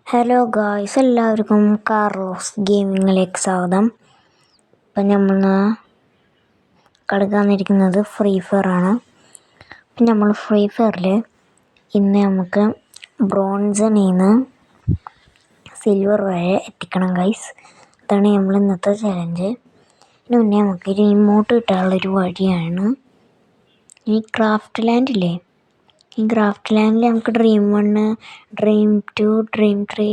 Hello guys, എല്ലാവർക്കും Carlos ഗെയിമിങ്ങിലേക്ക് സ്വാഗതം. ഇപ്പം നമ്മൾ കളിക്കാനിരിക്കുന്നത് ഫ്രീ ഫയർ ആണ്. അപ്പം നമ്മൾ ഫ്രീ ഫയറിൽ ഇന്ന് നമുക്ക് ബ്രോൺസിൽ നിന്ന് സിൽവർ വരെ എത്തിക്കണം ഗൈസ്. അതാണ് നമ്മൾ ഇന്നത്തെ ചലഞ്ച്. ഇതിന് മുന്നേ നമുക്ക് റിമോട്ട് കിട്ടാനുള്ളൊരു വഴിയാണ് ഈ ക്രാഫ്റ്റ് ലാൻഡില്ലേ. ഈ ക്രാഫ്റ്റ് ലാൻഡിൽ നമുക്ക് ഡ്രീം 1, ഡ്രീം 2, ഡ്രീം 3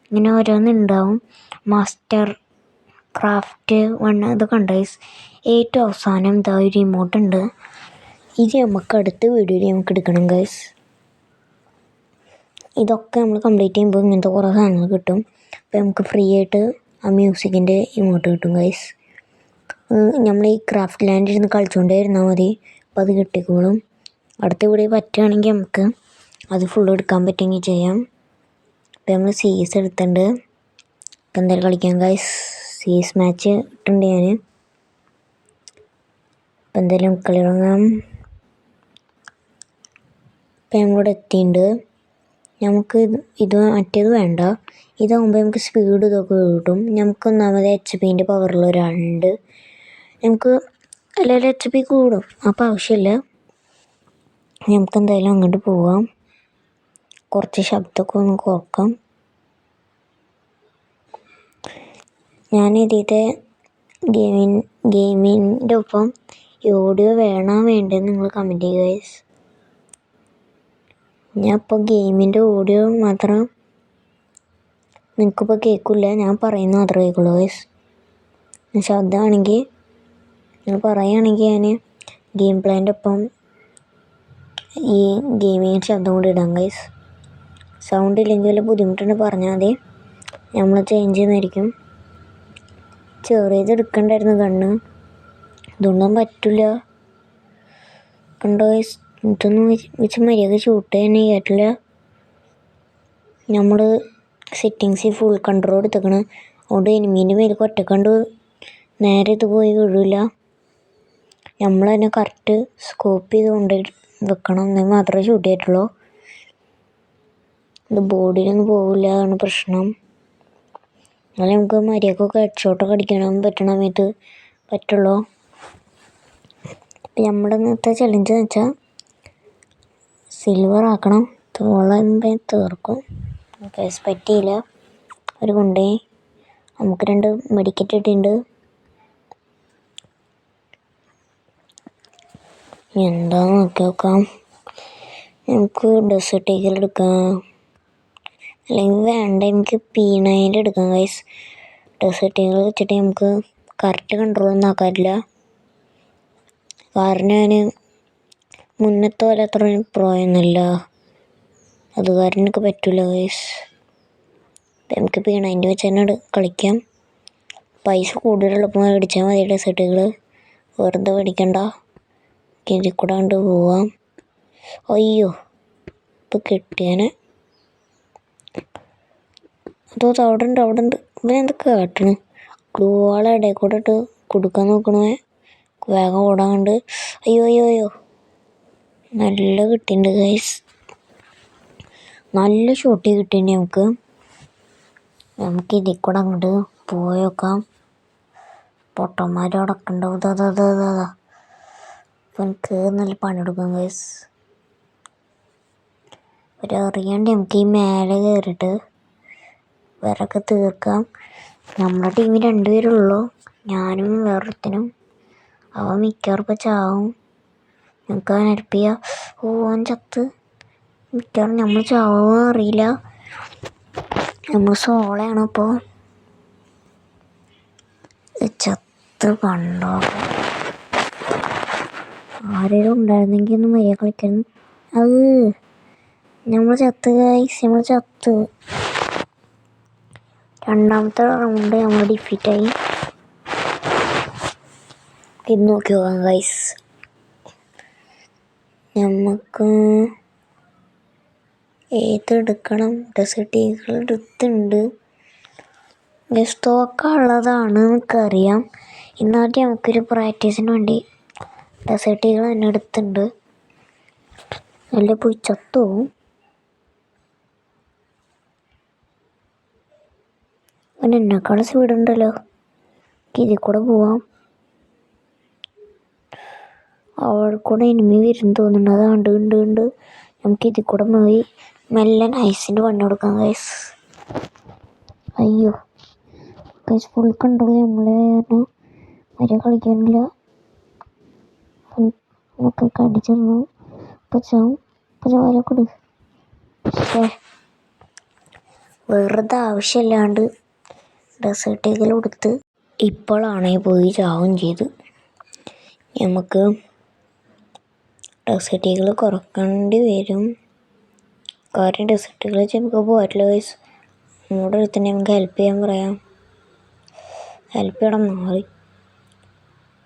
ഇങ്ങനെ ഓരോന്നുണ്ടാവും. മാസ്റ്റർ ക്രാഫ്റ്റ് 1 ഇതൊക്കെ ഉണ്ട്. ഏറ്റവും അവസാനം ഇതാ ഒരു റിമോട്ട് ഉണ്ട്. ഇത് നമുക്ക് അടുത്ത വീഡിയോയിൽ നമുക്ക് എടുക്കണം ഗൈസ്. ഇതൊക്കെ നമ്മൾ കംപ്ലീറ്റ് ചെയ്യുമ്പോൾ ഇങ്ങനത്തെ കുറേ സാധനങ്ങൾ കിട്ടും. അപ്പോൾ നമുക്ക് ഫ്രീ ആയിട്ട് ആ മ്യൂസിക്കിൻ്റെ ഇമോട്ട് കിട്ടും ഗൈസ്. നമ്മൾ ഈ ക്രാഫ്റ്റ് ലാൻഡിൽ ഇരുന്ന് കളിച്ചുകൊണ്ടേ ഇരുന്നാൽ മതി. അപ്പോൾ അത് കിട്ടിക്കോളും. അടുത്ത വീഡിയോ പറ്റുകയാണെങ്കിൽ നമുക്ക് അത് ഫുള്ള് എടുക്കാൻ പറ്റുമെങ്കിൽ ചെയ്യാം. ഇപ്പം നമ്മൾ CS എടുത്തിട്ടുണ്ട്. ഇപ്പം എന്തായാലും കളിക്കാം ഗൈസ്. CS മാച്ച് ഇട്ടുണ്ട് ഞാൻ. ഇപ്പം എന്തായാലും കളി തുടങ്ങാം. ഇപ്പം നമ്മളിവിടെ എത്തിയിട്ടുണ്ട്. നമുക്ക് ഇത് മറ്റേത് വേണ്ട. ഇതാകുമ്പോൾ നമുക്ക് സ്പീഡ് ഇതൊക്കെ കിട്ടും. നമുക്ക് ഒന്നാമത് HP പവറുള്ള ഒരാളുണ്ട്. നമുക്ക് എല്ലാവരും HP കൂടും. അപ്പോൾ ആവശ്യമില്ല. നമുക്ക് എന്തായാലും അങ്ങോട്ട് പോവാം. കുറച്ച് ശബ്ദമൊക്കെ ഒന്ന് കുറക്കാം. ഞാൻ ഇതിൻ്റെ ഗെയിമിൻ്റെ ഒപ്പം ഈ ഓഡിയോ വേണോ വേണ്ടതെന്ന് നിങ്ങൾ കമൻറ്റ് ചെയ്യുക ഗൈസ്. ഞാൻ ഇപ്പോൾ ഗെയിമിൻ്റെ ഓഡിയോ മാത്രം നിങ്ങൾക്കിപ്പോൾ കേൾക്കില്ല, ഞാൻ പറയുന്നത് മാത്രമേ കേൾക്കുള്ളൂ ഗൈസ്. ശബ്ദമാണെങ്കിൽ നിങ്ങൾ പറയുകയാണെങ്കിൽ ഞാൻ ഗെയിം പ്ലേൻ്റെ ഒപ്പം ഈ ഗെയിമിങ് ശബ്ദം കൂടി ഇടാം ഗൈസ്. സൗണ്ട് ഇല്ലെങ്കിൽ വല്ല ബുദ്ധിമുട്ടുണ്ടെങ്കിൽ പറഞ്ഞാൽ മതി, നമ്മൾ ചേഞ്ച് ചെയ്യുന്നതായിരിക്കും. ചെറിയത് എടുക്കണ്ടായിരുന്നു കണ്ണ്, ഇതൊന്നും പറ്റില്ല. കണ്ടോ ഗൈസ്, ഇതൊന്നും വെച്ച് മര്യാദ ഷൂട്ട് തന്നെ കേട്ടില്ല. നമ്മൾ സെറ്റിങ്സിൽ ഫുൾ കൺട്രോൾ എടുത്തേക്കണ്. അതുകൊണ്ട് എനിമീൻ്റെ മേലേക്ക് ഒറ്റക്കണ്ട് നേരെ ഇത് പോയി വീഴില്ല. നമ്മൾ തന്നെ കറക്റ്റ് സ്കോപ്പ് ചെയ്ത് കൊണ്ട് വെക്കണം, എന്നാൽ മാത്രമേ ഷൂട്ട് ചെയ്തിട്ടുള്ളൂ. ഇത് ബോഡിയിലൊന്നും പോകില്ല, അതാണ് പ്രശ്നം. എന്നാലും നമുക്ക് മര്യാദക്കൊക്കെ ഹെഡ് ഷോട്ടൊക്കെ അടിക്കണം പറ്റണ സമയത്ത് പറ്റുള്ളൂ. അപ്പം നമ്മുടെ ഇന്നത്തെ ചലഞ്ച് എന്ന് വെച്ചാൽ സിൽവർ ആക്കണം. തോളുമ്പോൾ തീർക്കും. കേസ് പറ്റിയില്ല. ഒരു കൊണ്ടേ നമുക്ക് 2 മെഡിക്കറ്റ് ഇട്ടിട്ടുണ്ട്. എന്താന്ന് നോക്കി നോക്കാം. നമുക്ക് ഡെസേർട്ട് ഈഗിൾ എടുക്കാം, അല്ലെങ്കിൽ വേണ്ട എനിക്ക് P9 എടുക്കാം ഗൈസ്. ഡെസേർട്ട് ഈഗിൾ വെച്ചിട്ട് നമുക്ക് കറക്റ്റ് കൺട്രോളൊന്നും ആക്കാറില്ല. കാരണം ഞാൻ മുന്നത്തെ പോലെ അത്ര പ്രോയൊന്നുമില്ല, അത് കാരണം എനിക്ക് പറ്റില്ല ഗൈസ്. നമുക്ക് P9 വെച്ച് തന്നെ കളിക്കാം. പൈസ കൂടുതലുള്ളപ്പോൾ മേടിച്ചാൽ മതി ഡെസേർട്ട് ഈഗിൾ, വെറുതെ മേടിക്കണ്ട. ഇതിൽ കൂടെ കൊണ്ട് പോവാം. അയ്യോ, ഇപ്പോൾ കിട്ടിയാനെ. അതോ അവിടെ ഉണ്ട്. ഇവനെന്ത് കേട്ടണ്? ഗ്ലൂ വാളെ ഇടയിൽ കൂടെ ഇട്ട് കൊടുക്കാൻ നോക്കണേ. വേഗം ഓടാൻ കണ്ട്. അയ്യോ നല്ല കിട്ടിയിട്ടുണ്ട് ഗൈസ്. നല്ല ഷോട്ട് കിട്ടിയിട്ടുണ്ട്. നമുക്ക് ഇതിൽ കൂടെ അങ്ങോട്ട് പോയി നോക്കാം. പൊട്ടന്മാരവിടെ ഉണ്ടാവും. ഇതാ അപ്പം എനിക്ക് നല്ല പണിയെടുക്കാം ഗൈസ്. അറിയാണ്ട് നമുക്ക് ഈ മേലെ കയറിയിട്ട് വിറകൊക്കെ തീർക്കാം. നമ്മുടെ ടീമിൽ 2 പേരുള്ളൂ, ഞാനും വേറൊരുത്തനും. അവൻ മിക്കവാറും ഇപ്പോൾ ചാവും. നമുക്ക് അവൻ ഹെൽപ്പ് ചെയ്യാം. അവൻ ചത്ത്. മിക്കവാറും നമ്മൾ ചാവുമോ അറിയില്ല. നമ്മൾ സോളയാണ് ഇപ്പോൾ. ചത്ത് കണ്ടോ. ആരെങ്കിലും ഉണ്ടായിരുന്നെങ്കിൽ ഒന്ന് മര്യാദ കളിക്കണം. അത് നമ്മൾ ചത്ത് ഗൈസ്, നമ്മൾ ചത്ത്. രണ്ടാമത്തെ റൗണ്ട് നമ്മൾ ഡിഫീറ്റായി. ഇത് നോക്കി നോക്കാം ഗൈസ്. നമുക്ക് ഏതെടുക്കണം? ഡെസേർട്ട് ഈഗിൾ എടുത്തുണ്ട്. സ്റ്റോക്ക് ഉള്ളതാണ് നമുക്കറിയാം. ഇന്നാദ്യം നമുക്കൊരു പ്രാക്ടീസിന് വേണ്ടി ഡെസേർട്ട് ഈഗിൾ തന്നെ എടുത്തിട്ടുണ്ട്. നല്ല പോയി ചത്തുപോകും. അവൻ എന്നെക്കാളും സ്പീഡുണ്ടല്ലോ. ഇതിൽ കൂടെ പോവാം. അവിടെ കൂടെ എനിമി വരും തോന്നുന്നു. അത് ഉണ്ട്. നമുക്ക് ഇതിൽ കൂടെ പോയി മെല്ലെ ഐസിൻ്റെ വണ്ണി കൊടുക്കാം ഗൈസ്. അയ്യോ ഗൈസ്, ഫുൾ കൺട്രോൾ നമ്മളെ കാരണം വരെ കളിക്കാനില്ല. നമുക്ക് കടിച്ചിരുന്നു. വരെ കൊടു. വെറുതെ ആവശ്യമില്ലാണ്ട് ഡെസേർട്ടേക്കിൽ കൊടുത്ത് ഇപ്പോഴാണേ പോയി ചാവും ചെയ്ത്. നമുക്ക് ഡെസേർട്ടുകൾ കുറക്കേണ്ടി വരും. കാര്യം ഡെസേർട്ടുകൾ വെച്ച് നമുക്ക് പോയിട്ടില്ല ഗൈസ്. നമ്മുടെ അടുത്ത് തന്നെ നമുക്ക് ഹെൽപ്പ് ചെയ്യാൻ പറയാം. ഹെൽപ്പ് ചെയ്യണം മാറി.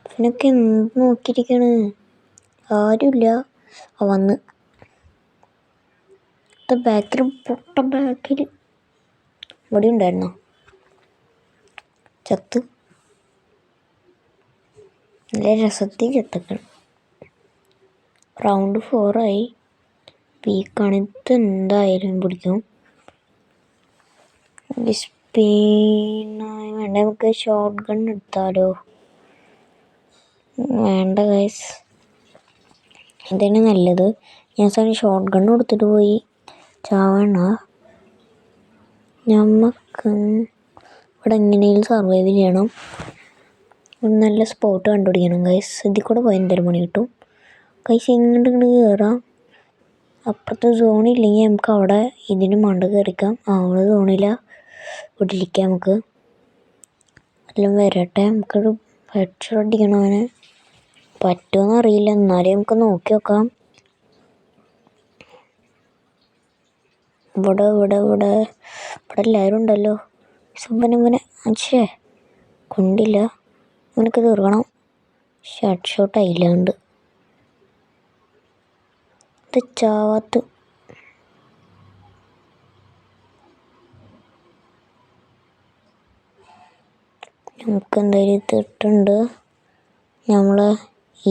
ഇതിനൊക്കെ എന്ത് നോക്കിയിരിക്കണ്? ആരുമില്ല. വന്ന് ബാക്കിൽ ബാക്കിൽ ഇവിടെ ഉണ്ടായിരുന്നോ? ചത്ത് നല്ല രസത്തിൽ ചത്തക്കണം. റൗണ്ട് 4 ആയി. പീക്കാണ്. ഇത് എന്തായാലും പിടിക്കും. വേണ്ട, നമുക്ക് ഷോട്ട് ഗൺ എടുത്താലോ? വേണ്ട ഗൈസ്, ഇതാണ് നല്ലത്. ഞാൻ ഷോട്ട് ഗൺ കൊടുത്തിട്ട് പോയി ചാവണ. നമുക്ക് ഇവിടെ എങ്ങനെയും സർവൈവ് ചെയ്യണം. നല്ല സ്പോട്ട് കണ്ടുപിടിക്കണം ഗൈസ്. ഇതിൽ കൂടെ പോയി എന്തായാലും പണി കിട്ടും ഗൈസ്. ഇങ്ങോട്ട് കയറാം. അപ്പുറത്തെ സോണില്ലെങ്കിൽ നമുക്ക് അവിടെ ഇതിന് മണ്ട കയറിക്കാം. അവിടെ സോണില്ല, ഇവിടെ ഇരിക്കാം. നമുക്ക് എല്ലാം വരട്ടെ. നമുക്കൊരു ഹെഡ്ഷോട്ട് അടിക്കണം. അവനെ പറ്റുമെന്ന് അറിയില്ല, എന്നാലും നമുക്ക് നോക്കി നോക്കാം. ഇവിടെ എല്ലാവരും ഉണ്ടല്ലോ. സുബനെ അച്ഛേ കൊണ്ടില്ല. അവനക്ക് തീർക്കണം. ഹെഡ്ഷോട്ട് ആയില്ലാണ്ട് ഇത് ചാവാത്ത. നമുക്ക് എന്തായാലും ഇതിട്ടുണ്ട് നമ്മൾ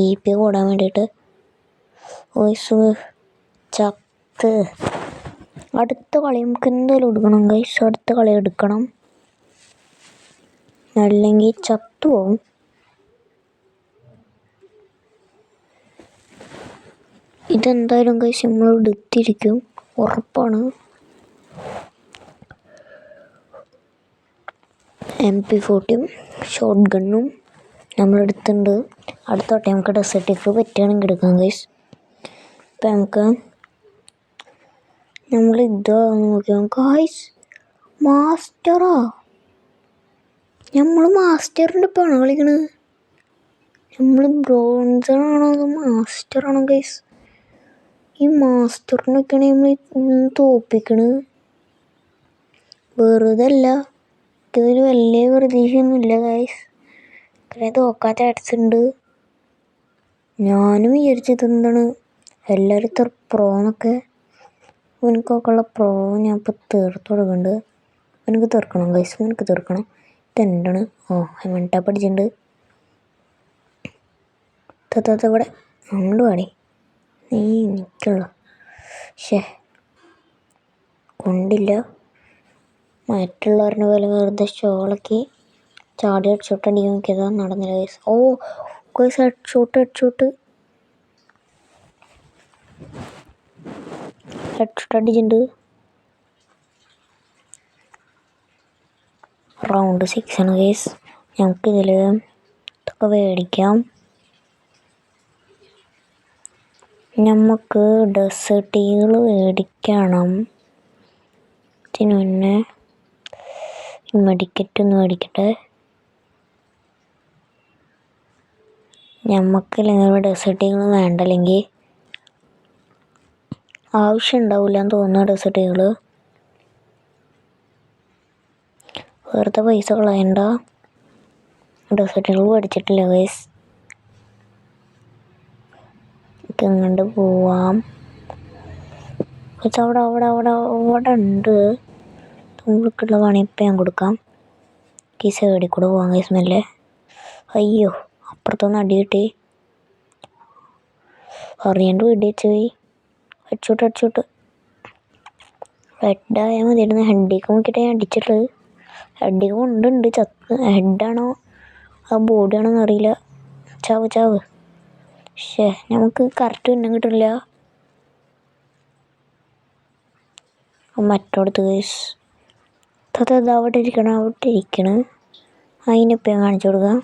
EP കൂടാൻ വേണ്ടിയിട്ട്. ചത്ത്. അടുത്ത കളി നമുക്ക് എന്തായാലും എടുക്കണം ഗൈസ്. അടുത്ത കളി എടുക്കണം, അല്ലെങ്കിൽ ചത്തു പോവും. ഇതെന്തായാലും ഗൈസ് നമ്മൾ എടുത്തിരിക്കും, ഉറപ്പാണ്. MP40 shot ഗണ്ണും നമ്മളെടുത്തിട്ടുണ്ട്. അടുത്തോട്ടെ നമുക്ക് ഡെസേർട്ടേക്ക് പറ്റുകയാണെങ്കിൽ എടുക്കാം ഗൈസ്. ഇപ്പം നമുക്ക് നമ്മളിത് നോക്കിയാൽ ഗൈസ് മാസ്റ്ററാ. നമ്മൾ മാസ്റ്ററിൻ്റെ ഇപ്പാണോ കളിക്കണത്? നമ്മൾ ബ്രോൺസറാണോ അതോ മാസ്റ്ററാണോ ഗൈസ്? ഈ മാസ്റ്ററിനൊക്കെയാണ് നമ്മൾ തോപ്പിക്കണത്. വെറുതെ അല്ല, ഇതിന് വലിയ പ്രതീക്ഷയൊന്നുമില്ല ഗൈസ്. ഇത്രയും തോക്കാൻ ചാൻസ് ഉണ്ട്. ഞാനും വിചാരിച്ചത് എന്താണ് എല്ലാവരും ഇത്ര പ്രോ എന്നൊക്കെ. എനിക്കൊക്കെ ഉള്ള പ്രോ ഞാൻ ഇപ്പോൾ തീർത്ത് കൊടുക്കുന്നുണ്ട്. എനിക്ക് തീർക്കണം ഗൈസ്, എനിക്ക് തീർക്കണം. ഇതെന്താണ്? മെൻറ്റാ പഠിച്ചിട്ടുണ്ട്. ഇവിടെ ഉണ്ട് പാടി നീ നിൽക്കുള്ളൂ. കൊണ്ടില്ല. മറ്റുള്ളവരുടെ പോലെ വെറുതെ ഷോളൊക്കെ ചാടി ഹെഡ്ഷോട്ട് അടിക്കാൻ നോക്കിയതാ, നടന്നില്ല ഗൈസ്. ഗൈസ് ഹെഡ്ഷോട്ട് അടിച്ചിട്ടുണ്ട്. റൗണ്ട് 6 ആണ് ഗൈസ്. നമുക്കിതിൽ ഇതൊക്കെ മേടിക്കാം. നമുക്ക് ഡെസേർട്ടുകൾ മേടിക്കണം. ഇതിന് മുന്നേ മെഡിക്കറ്റ് ഒന്ന് മേടിക്കട്ടെ. നമുക്കില്ലെങ്കിൽ ഡെസേർട്ടുകൾ വേണ്ട, അല്ലെങ്കിൽ ആവശ്യം ഉണ്ടാവില്ല എന്ന് തോന്നുന്ന ഡെസേർട്ടുകൾ. വെറുതെ പൈസ കളയണ്ട. ഡെസേർട്ടുകൾ മേടിച്ചിട്ടില്ല ഗൈസ്. ഇങ്ങോട്ട് പോവാം. അവിടെ ഉണ്ട്. തുമ്പുക്കുള്ള പണി ഇപ്പം ഞാൻ കൊടുക്കാം. ഈ സൈഡിൽ കൂടെ പോകാൻ ഗൈസ് മെല്ലെ. അയ്യോ, അപ്പുറത്തൊന്ന് അടി കിട്ടി. അറിയാണ്ട് വീട് വെച്ച് പോയി. ഹെഡ്ഷോട്ട് റെഡായാൽ മതിയായിരുന്നു. ഹെഡിലേക്ക് നോക്കിയിട്ട് ഞാൻ അടിച്ചിട്ടുള്ളത്. ഹെഡിങ് കൊണ്ടുണ്ട്. ഹെഡാണോ ആ ബോഡിയാണോ എന്നറിയില്ല. ചാവ് ചാവ്. പക്ഷേ നമുക്ക് കറക്റ്റ് പിന്നെ കിട്ടില്ല. മറ്റോടത്ത് ഗൈസ് അവിടെ ഇരിക്കണം. അതിനിപ്പോൾ ഞാൻ കാണിച്ചു കൊടുക്കാം.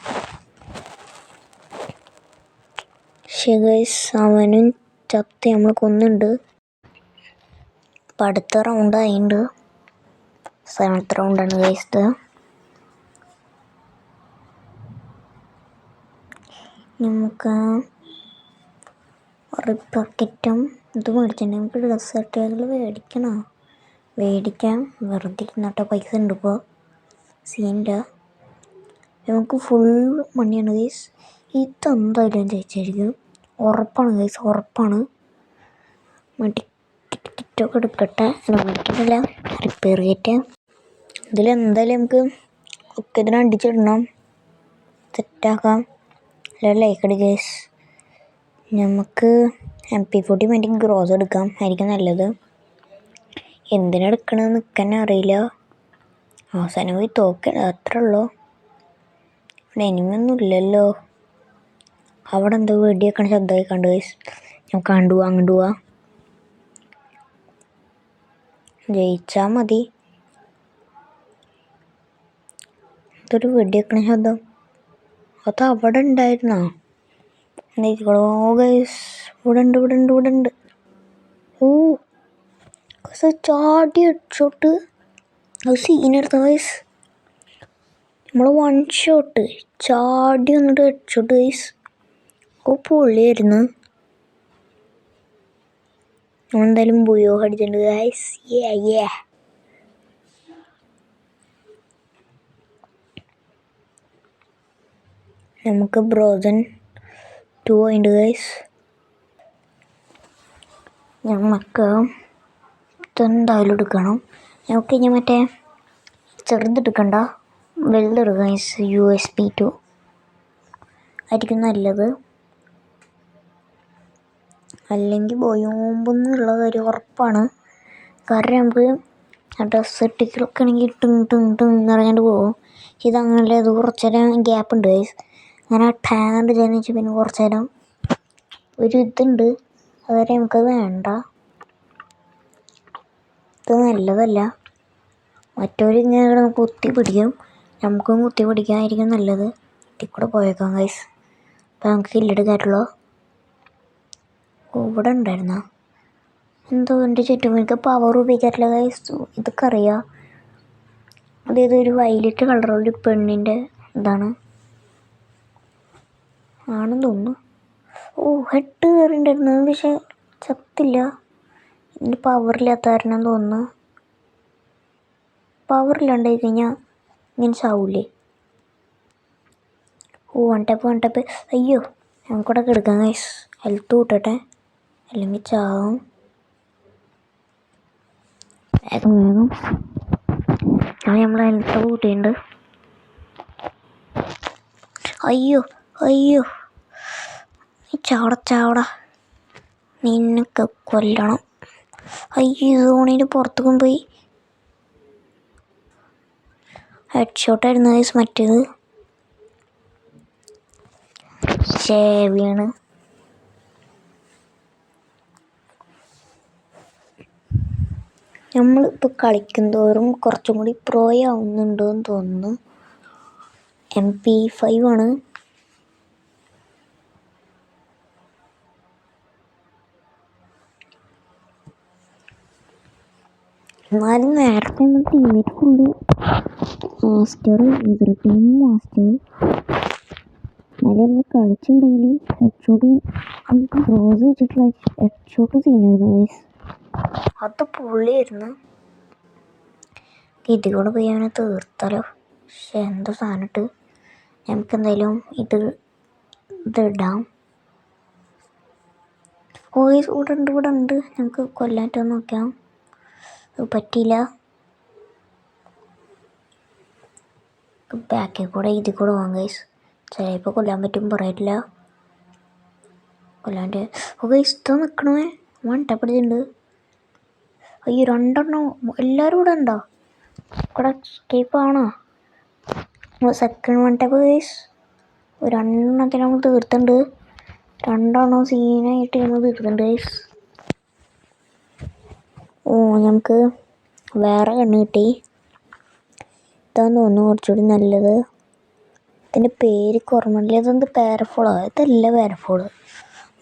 പക്ഷേ ഗൈസ് അവനും ചത്ത് നമ്മൾ കൊന്നുണ്ട്. അപ്പം അടുത്ത റൗണ്ട് ആയിട്ടുണ്ട്. 7th റൗണ്ടാണ് ഗൈസ് ഇത്. നമുക്ക് റിപ്പർ കിറ്റും ഇത് മേടിച്ചിട്ടുണ്ട്. നമുക്ക് ഡെസേർട്ടുകൾ മേടിക്കാം. വെറുതെ ഇരുന്നിട്ട് പൈസ ഉണ്ട് ഇപ്പോൾ. സീനില്ല. നമുക്ക് ഫുൾ മണിയാണ് ഗൈസ്. ഇതെന്തായാലും ജയിച്ചായിരിക്കും. ഉറപ്പാണ് ഗൈസ്, ഉറപ്പാണ്. കിറ്റൊക്കെ എടുക്കട്ടെ. മേടിക്കുന്നില്ല, റിപ്പയർ കിറ്റ്. ഇതിലെന്തായാലും നമുക്ക് ഒക്കെ ഇതിനെ അടിച്ചിടണം, സെറ്റാക്കാം. ലൈക്ക് അടി ഗൈസ്. നമുക്ക് MP40 വേണ്ടി ഗ്രോസ് എടുക്കാം, ആയിരിക്കും നല്ലത്. എന്തിനെടുക്കണമെന്ന് നിൽക്കാൻ അറിയില്ല. അവസാനം പോയി തോക്കണം, അത്രേ ഉള്ളൂ. ഇവിടെ എനിമൊന്നും ഇല്ലല്ലോ. അവിടെ എന്തോ വെടിയൊക്കെ ശബ്ദമായി കണ്ടു ഗൈസ്. നമുക്ക് അങ്ങോട്ട് പോവാം. ജയിച്ചാൽ മതി. ഇതൊരു വെടിയൊക്കെ ശബ്ദം. അത് അവിടെ ഉണ്ടായിരുന്നോ? ഗൈസ് ഇവിടെ ഉണ്ട്. ഓ ചാടി ഹെഡ്ഷോട്ട്. അത് സീനെടുത്ത ഗൈസ്. നമ്മൾ 1 ഷോട്ട് ചാടി വന്നിട്ട് ഹെഡ്ഷോട്ട് ഗൈസ്. ഓ പൊള്ളിയായിരുന്നു. നമ്മളെന്തായാലും ബുയോ അടിച്ചിട്ടുണ്ട് ഗൈസ്. നമുക്ക് ബ്രോസൺ 2 ഉണ്ട് ഗൈസ്. നമുക്ക് ഇതെന്തായാലും എടുക്കണം. നമുക്ക് ഇനി മറ്റേ ചെറുതെടുക്കണ്ട, വലുതെടുക്കാം ഗൈസ്. USP 2 ആയിരിക്കും നല്ലത്. അല്ലെങ്കിൽ ബോംബെന്നുള്ള കാര്യം ഉറപ്പാണ്. കാരണം നമുക്ക് ഡെസേർട്ടിലൊക്കെ ആണെങ്കിൽ ടിങ് എന്ന് പറഞ്ഞിട്ട് പോകും. ഇതങ്ങനെ അത് കുറച്ച് നേരം ഗ്യാപ്പ് ഉണ്ട് ഗൈസ്. അങ്ങനെ ടാങ്ക് ജനിച്ച് പിന്നെ കുറച്ച് നേരം ഒരു ഇതുണ്ട്. അതുവരെ നമുക്കത് വേണ്ട. ഇത് നല്ലതല്ല. മറ്റവരിങ്ങനെ നമുക്ക് കുത്തി പിടിക്കും, നമുക്കും കുത്തി പിടിക്കാനായിരിക്കും നല്ലത്. ഇതിൽ പോയേക്കാം ഗൈസ്. അപ്പം നമുക്ക് കില്ലെടുക്കാറുള്ളൂ. ഇവിടെ ഉണ്ടായിരുന്ന എന്തോ എൻ്റെ ചുറ്റും എനിക്ക് പവർ ഉപയോഗിക്കാറില്ല ഗൈസ്. ഇതൊക്കെ അറിയാം. അതായത് ഒരു വയലറ്റ് കളറുള്ള പെണ്ണിൻ്റെ ഇതാണ് ആണെന്ന് തോന്നുന്നു. ഓ ഹെഡ് കയറിണ്ടായിരുന്നു, പക്ഷെ ചത്തില്ല. ഇതിൻ്റെ പവറില്ലാത്ത കാരണം തോന്നുന്നു. പവറില്ലാണ്ടായി കഴിഞ്ഞാൽ ഇങ്ങനെ ചാവൂലേ. ഓ വൺ ടാപ്പ്. അയ്യോ നമുക്കിവിടെ കിടക്കാം ഗൈസ്. ഹെൽത്ത് കൂട്ടട്ടെ, അല്ലെങ്കിൽ ചാവും. വേഗം നമ്മൾ ഹെൽത്ത് കൂട്ടിയിട്ടുണ്ട്. അയ്യോ ചാവട നിന്നൊക്കെ കൊല്ലണം. അയ്യോ സോണിന് പുറത്തേക്കും പോയി. ഹെഡ്ഷോട്ടായിരുന്നു ഗൈസ് മറ്റേത്. വീണ്. നമ്മളിപ്പോൾ കളിക്കും തോറും കുറച്ചും കൂടി പ്രോ ആവുന്നുണ്ടെന്ന് തോന്നുന്നു. MP5 ആണ്. എന്നാലും നേരത്തെ teammate full master team master. എന്നാലും നമ്മൾ കളിച്ചിട്ടുണ്ടെങ്കിൽ ഹെഡ്ഷോട്ട് നമുക്ക് ക്രോസ് വെച്ചിട്ടുള്ള ഹെഡ്ഷോട്ട് സീനായിരുന്നു ഗൈസ്. അത് പൊള്ളിയായിരുന്നു. ഇതിൽ കൂടെ പോയി അവനെ തീർത്താലോ. പക്ഷെ എന്തോ സാധനമിട്ട് നമുക്ക് എന്തായാലും ഇതിടാം. വോയിസ് ഇവിടെ ഉണ്ട്. നമുക്ക് കൊല്ലാറ്റോ നോക്കാം. പറ്റിയില്ല. ബാക്കിൽ കൂടെ ഇതിൽ കൂടെ പോകാം ഗൈസ്. ചിലപ്പോൾ കൊല്ലാൻ പറ്റും, പറയില്ല. കൊല്ലാണ്ട് ഗൈസ് ഇത്ര നിൽക്കണമേ. 1 ടാപ്പ് അടിച്ചിട്ടുണ്ട്. അയ്യോ 2 എല്ലാവരും ഇവിടെ ഉണ്ടോ? ഇവിടെ എസ്കേപ്പ് ആണോ? Second one tap guys. ഒരെണ്ണത്തെ നമ്മൾ തീർത്തുണ്ട്. രണ്ടെണ്ണം സീനായിട്ട് നമ്മൾ തീർത്തുണ്ട് ഗൈസ്. ഓ നമുക്ക് വേറെ കണ്ണ് കിട്ടി. ഇതാന്ന് തോന്നുന്നു കുറച്ചുകൂടി നല്ലത്. ഇതിൻ്റെ പേര് ഓർമ്മയില്ല. ഇതെന്ത് പാരഫോളോ? ഇതല്ല പാരഫോള്.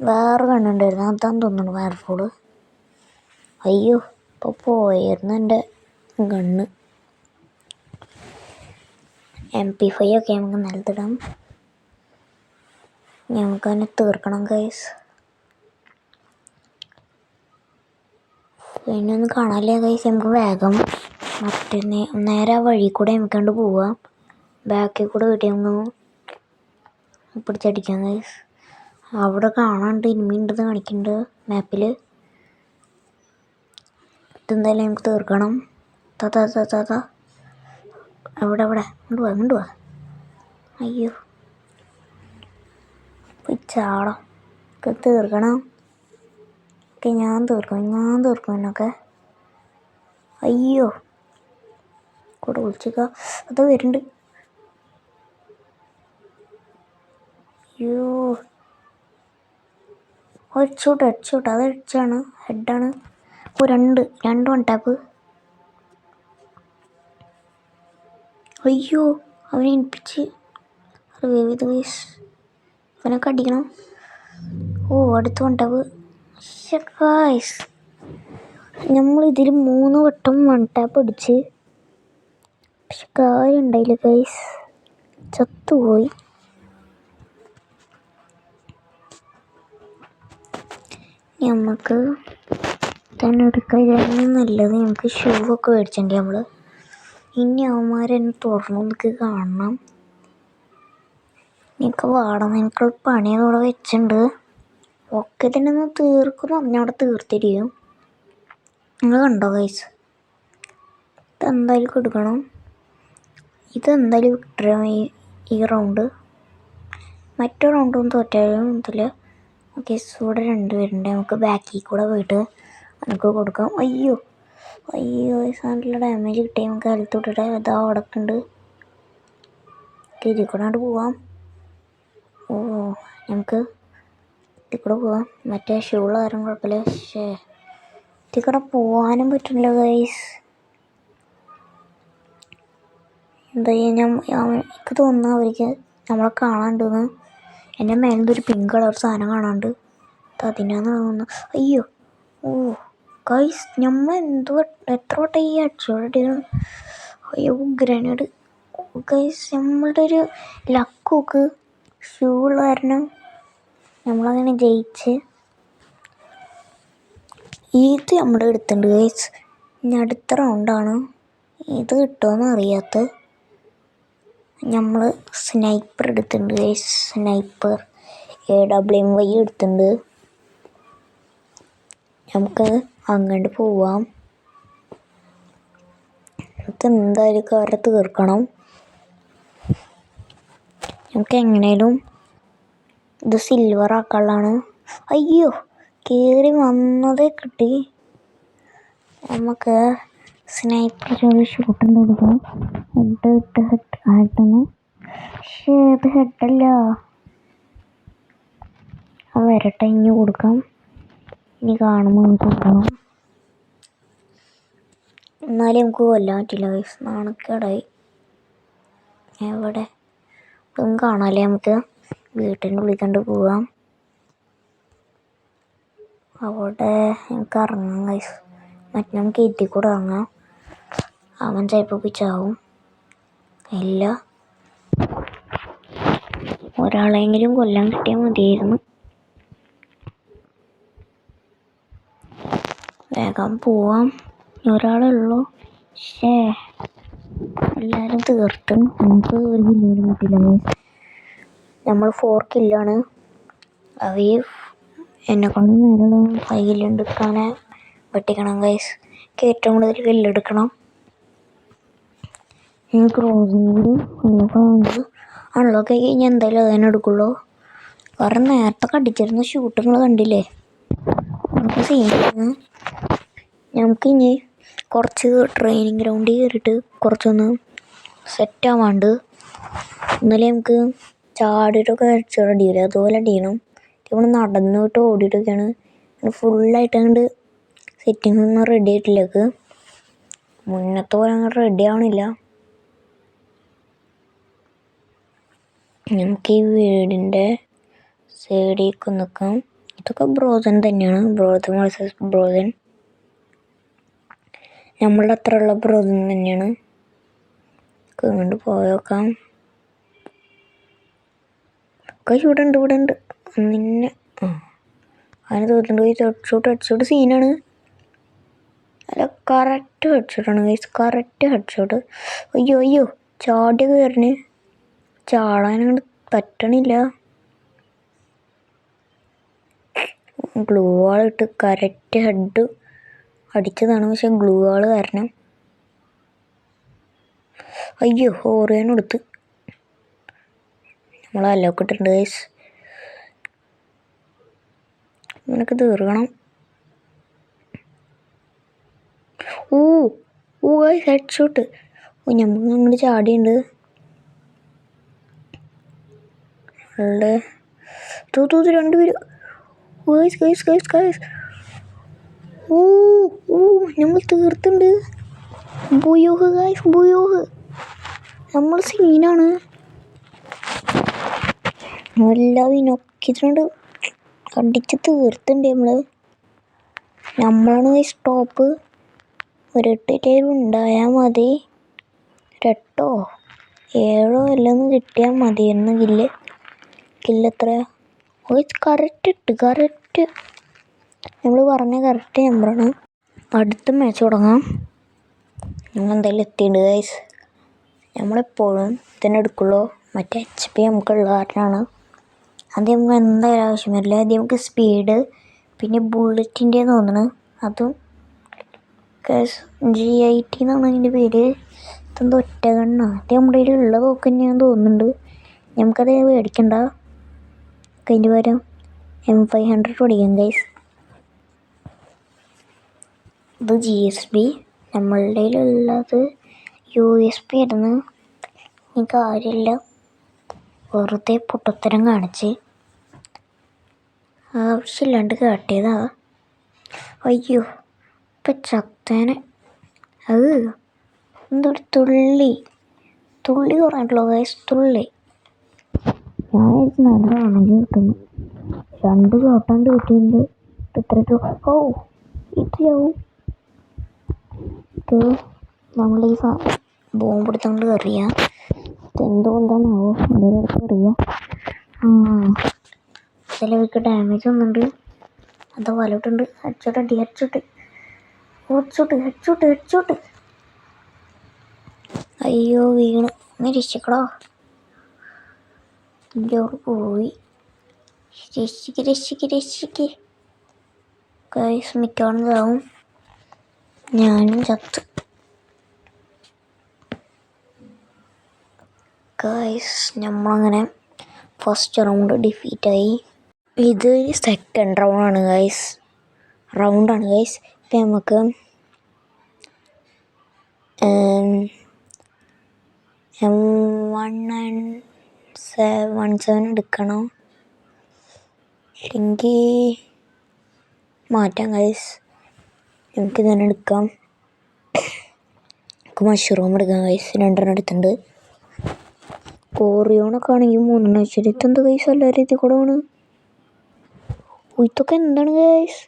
വേറെ കണ്ണുണ്ടായിരുന്നു, അതാന്ന് തോന്നുന്നു പാരഫോള്. അയ്യോ ഇപ്പോൾ പോയായിരുന്നു എൻ്റെ ഗണ്ണ്. MP5 ഒക്കെ നമുക്ക് നിലത്തിടാം. നമുക്കതിനെ തീർക്കണം ഗൈസ്. പിന്നെ ഒന്നും കാണാനില്ല ഗൈസ്. നമുക്ക് വേഗം മറ്റേ നേരെ ആ വഴി കൂടെ നമുക്ക് കണ്ട് പോവാം. ബാക്കിൽ കൂടെ കിട്ടി നമുക്ക് പിടിച്ചടിക്കാം ഗൈസ്. അവിടെ കാണാണ്ട് ഇനിമി ഉണ്ടെന്ന് കാണിക്കുന്നുണ്ട് മാപ്പിൽ. ഇതെന്തായാലും നമുക്ക് തീർക്കണം. താ അവിടെ ഇങ്ങോട്ട് പോവാ. അയ്യോ ചാടാം. തീർക്കണം. ഓക്കെ ഞാൻ തീർക്കും എന്നൊക്കെ. അയ്യോ കൂടെ വിളിച്ചേക്ക. അത് വരുന്നുണ്ട്. അയ്യോ ഹെഡ്ഷോട്ട് അത് ഹെഡാണ്. ഓ രണ്ട് വൺ ടാപ്പ്. അയ്യോ അവനെ എനിപ്പിച്ച് റിവൈവ് ചെയ്ത് അവനൊക്കെ അടിക്കണം. ഓ അടുത്ത വൺ ടാപ്പ്. ഗായ്സ് നമ്മളിതിൽ 3 വട്ടം വൺ ടാപ്പ് അടിച്ച്, പക്ഷെ കാര്യം ഉണ്ടായില്ല ഗൈസ്, ചത്തുപോയി. നമുക്ക് തന്നെ എടുക്കാൻ നല്ലത്. നമുക്ക് ഷൂ ഒക്കെ മേടിച്ചിട്ടുണ്ട് നമ്മൾ. ഇനി അവന്മാരെന്നെ തുറന്നു നിൽക്ക് കാണണം. എനിക്ക് വാടണം. എനിക്കുള്ള പണിയൊക്കെ ഇവിടെ വെച്ചിട്ടുണ്ട്. ഒക്കെ തന്നെ ഒന്ന് തീർക്കുന്നു പറഞ്ഞാൽ അവിടെ തീർത്തിരിക്കും. നിങ്ങൾ കണ്ടോ ഗൈസ്? ഇതെന്തായാലും കൊടുക്കണം. ഇതെന്തായാലും വിക്ടറി ഈ റൗണ്ട്. മറ്റൊരു റൗണ്ടൊന്നും തോറ്റാലും ഇതില്ല. ഓക്കെ ഇവിടെ 2 പേരുണ്ട്. നമുക്ക് ബാക്കിൽ കൂടെ പോയിട്ട് നമുക്ക് കൊടുക്കാം. അയ്യോ നല്ല ഡാമേജ് കിട്ടി. നമുക്ക് ഹെൽത്ത് വിട്ടിട്ട് ഇതാ അടക്കുന്നുണ്ട്. ഇതിൽ കൂടെ അങ്ങോട്ട് പോവാം. ഓ നമുക്ക് ഇതിൽ കൂടെ പോവാം. മറ്റേ ഷൂള്ള കാര്യം കുഴപ്പമില്ല. പക്ഷേ ഇതിൽ കൂടെ പോകാനും പറ്റില്ല ഗൈസ്. എന്താ എനിക്ക് തോന്നുന്നു അവർക്ക് നമ്മളെ കാണാണ്ടെന്ന്. എൻ്റെ മേലെന്തൊരു പിങ്ക് കളർ സാധനം കാണാണ്ട്. അതിനാന്ന് തോന്നുന്നു. അയ്യോ ഓ ഗൈസ് നമ്മൾ എത്ര വട്ടം ഈ അടിച്ചോടിയാണ്. അയ്യോ ഗ്രനേഡ് ഗൈസ്. നമ്മളുടെ ഒരു ലക്കൊക്കെ ഷൂ ഉള്ള കാരണം നമ്മളങ്ങനെ ജയിച്ച്. ഇത് നമ്മൾ എടുത്തിട്ടുണ്ട് ഗൈസ്. ഇനി അടുത്ത റൗണ്ടാണ്. ഇത് കിട്ടുമെന്ന് അറിയാത്ത നമ്മൾ സ്നൈപ്പർ എടുത്തിട്ടുണ്ട് ഗൈസ്. സ്നൈപ്പർ AWM-Y എടുത്തിട്ടുണ്ട്. നമുക്ക് അങ്ങോട്ട് പോവാം. ഇതെന്തായാലും അവരെ തീർക്കണം. നമുക്ക് എങ്ങനെയും ഇത് സിൽവർ ആക്കാനുള്ളതാണ്. അയ്യോ കയറി വന്നതേ കിട്ടി. നമുക്ക് സ്നൈപ്പർ ഷൂട്ടും കൊടുക്കാം. ഹെഡ് ആയിട്ടൊന്ന്. പക്ഷേ ഇത് ഹെഡല്ല. വരട്ടെ ഇനി കൊടുക്കാം. ഇനി കാണുമ്പോൾ നമുക്ക് കൊടുക്കണം. എന്നാലും നമുക്ക് കൊല്ലാൻ പറ്റില്ല ഗൈസ്. നാണക്കേടായി. എവിടെ ഇതൊന്നും കാണാല്ലേ. നമുക്ക് വീട്ടിൻ്റെ ഉള്ളിൽ കണ്ട് പോവാം. അവിടെ നമുക്ക് ഇറങ്ങാം ഗൈസ്. മറ്റേ നമുക്ക് ഇതിൽ കൂടെ ഇറങ്ങാം. അവൻ ചിലപ്പോൾ ചാവും. ഇല്ല ഒരാളെങ്കിലും കൊല്ലാൻ കിട്ടിയാൽ മതിയായിരുന്നു. വേഗം പോവാം. ഒരാളുള്ളൂ. പക്ഷേ എല്ലാവരും തീർത്ത് നമുക്ക് ഒരു കില്ലും കിട്ടില്ല ഗൈസ്. നമ്മൾ 4 കില്ലാണ്. അവയെ എന്നെക്കൊണ്ട് നേരെയുള്ള 5 കില്ലെടുക്കാനെ വെട്ടിക്കണം ഗൈസ്. ഏറ്റവും കൂടുതൽ കില്ലെടുക്കണം. ക്രോസിംഗ് അൺലോക്ക് ആയി കഴിഞ്ഞാൽ എന്തായാലും അതിനെ എടുക്കുള്ളൂ. കാരണം നേരത്തെ കടിച്ചിരുന്ന ഷൂട്ടുകൾ കണ്ടില്ലേ. നമുക്ക് സീനാണ്. നമുക്കിനി കുറച്ച് ട്രെയിനിങ് ഗ്രൗണ്ടിൽ കയറിയിട്ട് കുറച്ചൊന്ന് സെറ്റ് ആവാണ്ട് എന്നാലും നമുക്ക് ചാടിയിട്ടൊക്കെ ഹെഡ്ഷോട്ട് അടിയില്ല, അതുപോലെ അടിക്കണം. നമ്മൾ നടന്നിട്ട് ഓടിയിട്ടൊക്കെയാണ് ഫുള്ളായിട്ട് അങ്ങോട്ട് സെറ്റിംഗ് ഒന്നും റെഡി ആയിട്ടില്ലേക്ക്. മുന്നത്തെ പോലെ അങ്ങോട്ട് റെഡി ആവണില്ല. നമുക്ക് ഈ വീടിൻ്റെ സൈഡിലേക്ക് നിൽക്കാം. ഇതൊക്കെ ബ്രോസൻ തന്നെയാണ്, ബ്രോസൻ വേഴ്സസ് ബ്രോസൻ. നമ്മളുടെ അത്രയുള്ള ബ്രോസൻ തന്നെയാണ്. കൊണ്ട് പോയേക്കാം. ഇവിടെ ഉണ്ട് നിന്നെ അതിന് തോന്നുന്നുണ്ട്. ഹെഡ്ഷോട്ട് സീനാണ്. അല്ല കറക്റ്റ് ഹെഡ്ഷോട്ടാണ് ഗൈസ്, കറക്റ്റ് ഹെഡ്ഷോട്ട്. അയ്യോ ചാടിയൊക്കെ കയറിന്, ചാടാനങ്ങോട്ട് പറ്റണില്ല. ഗ്ലൂ വാളിട്ട് കറക്റ്റ് ഹെഡ് അടിച്ചതാണ്, പക്ഷെ ഗ്ലൂ വാള് കാരണം. അയ്യോ ഓറിയാനെടുത്ത് നമ്മൾ അലോക്ക് ഇട്ടിട്ടുണ്ട് ഗൈസ്. നിനക്ക് തീർക്കണം. ഓ ഗൈസ് ഹെഡ്ഷോട്ട്. നമുക്ക് അങ്ങോട്ട് ചാടിയുണ്ട്. രണ്ടുപേര് ഗൈസ്. നമ്മൾ തീർത്തുണ്ട്. ബുയോഹ് ഗൈസ്, ബുയോഹ്. നമ്മൾ സീനാണ്. എല്ലാവരും നൊക്കിട്ടുണ്ട്, അടിച്ച് തീർത്തുണ്ട് നമ്മളാണ് ഗൈസ് ടോപ്പ്. ഒരു 8 ടൈം ഉണ്ടായാൽ മതി, 8 7 എല്ലാം കിട്ടിയാൽ മതിയായിരുന്നു. കില്ലെത്രയാ കറക്റ്റ് നമ്മൾ പറഞ്ഞ കറക്റ്റ് നമ്പറാണ്. അടുത്ത മാച്ച് തുടങ്ങാം. നമ്മൾ എന്തായാലും എത്തിയിട്ടുണ്ട് ഗൈസ്. നമ്മളെപ്പോഴും തന്നെ എടുക്കുള്ളൂ, മറ്റേ HP നമുക്കുള്ള കാരണമാണ്. അത് നമുക്ക് എന്തായാലും ആവശ്യം വരില്ല. അത് നമുക്ക് സ്പീഡ്, പിന്നെ ബുള്ളറ്റിൻ്റെ തോന്നണ്, അതും G80 എന്നാണ് അതിൻ്റെ പേര്. ഇതെന്തോ ഒറ്റ കണ്ണാണ്. അത് നമ്മുടെ കയ്യിൽ ഉള്ള തോക്ക് തന്നെയാണെന്ന് തോന്നുന്നുണ്ട്. നമുക്കത് മേടിക്കണ്ട. അതിൻ്റെ പകരം M500 പഠിക്കാം ഗൈസ്. ഇത് GSB, നമ്മളുടെ കയ്യിലുള്ളത് USB ആയിരുന്നു. ഈ കാര്യമില്ല, വെറുതെ പൊട്ടത്തരം കാണിച്ച് ആവശ്യമില്ലാണ്ട് കാട്ടിയതാ. അയ്യോ ഇപ്പം ചത്തേനെ. അത് എന്തൊരു തുള്ളി കുറഞ്ഞിട്ടുള്ളൂ ഗൈസ്, തുള്ളി. ഞാൻ നല്ല ആണെങ്കിൽ കിട്ടുന്നു. 2 ചോട്ടാണ്ട് കിട്ടിയിട്ടുണ്ട്. ഇത്ര ഇത്രയാവും. ഇത് നമ്മൾ ഈ ബോംബ് എടുത്തുകൊണ്ട് എറിയാം. എന്തുകൊണ്ടാണാവോ അതിനടുത്ത് എറിയാം. ചിലവർക്ക് ഡാമേജ് ഒന്നുണ്ട്. അത് വലോട്ടുണ്ട്. ഹെഡ്ഷോട്ട്. അയ്യോ വീണ്. ഒന്ന് രക്ഷിക്കടോ. ഇതോട് പോയി. രക്ഷിക്ക് ഗൈസ്. മിക്കവാറും ഇതാവും. ഞാനും ചത്ത് ഗൈസ്. നമ്മളങ്ങനെ ഫസ്റ്റ് റൗണ്ട് ഡിഫീറ്റായി. ഇത് സെക്കൻഡ് റൗണ്ടാണ് ഗൈസ്. ഇപ്പം നമുക്ക് M117 എടുക്കണം, അല്ലെങ്കിൽ മാറ്റാം ഗൈസ്. നമുക്ക് തന്നെ എടുക്കാം. നമുക്ക് മഷ്റൂം എടുക്കാം ഗൈസ്. 2 എടുത്തിട്ടുണ്ട്. ഓറിയോണൊക്കെ ആണെങ്കിൽ 3 വെച്ചിട്ട് ഇതെന്ത് ഗൈസ് എല്ലാവരും ഇതിൽ കൂടെ ആണ്. ഇതൊക്കെ എന്താണ് ഗൈസ്?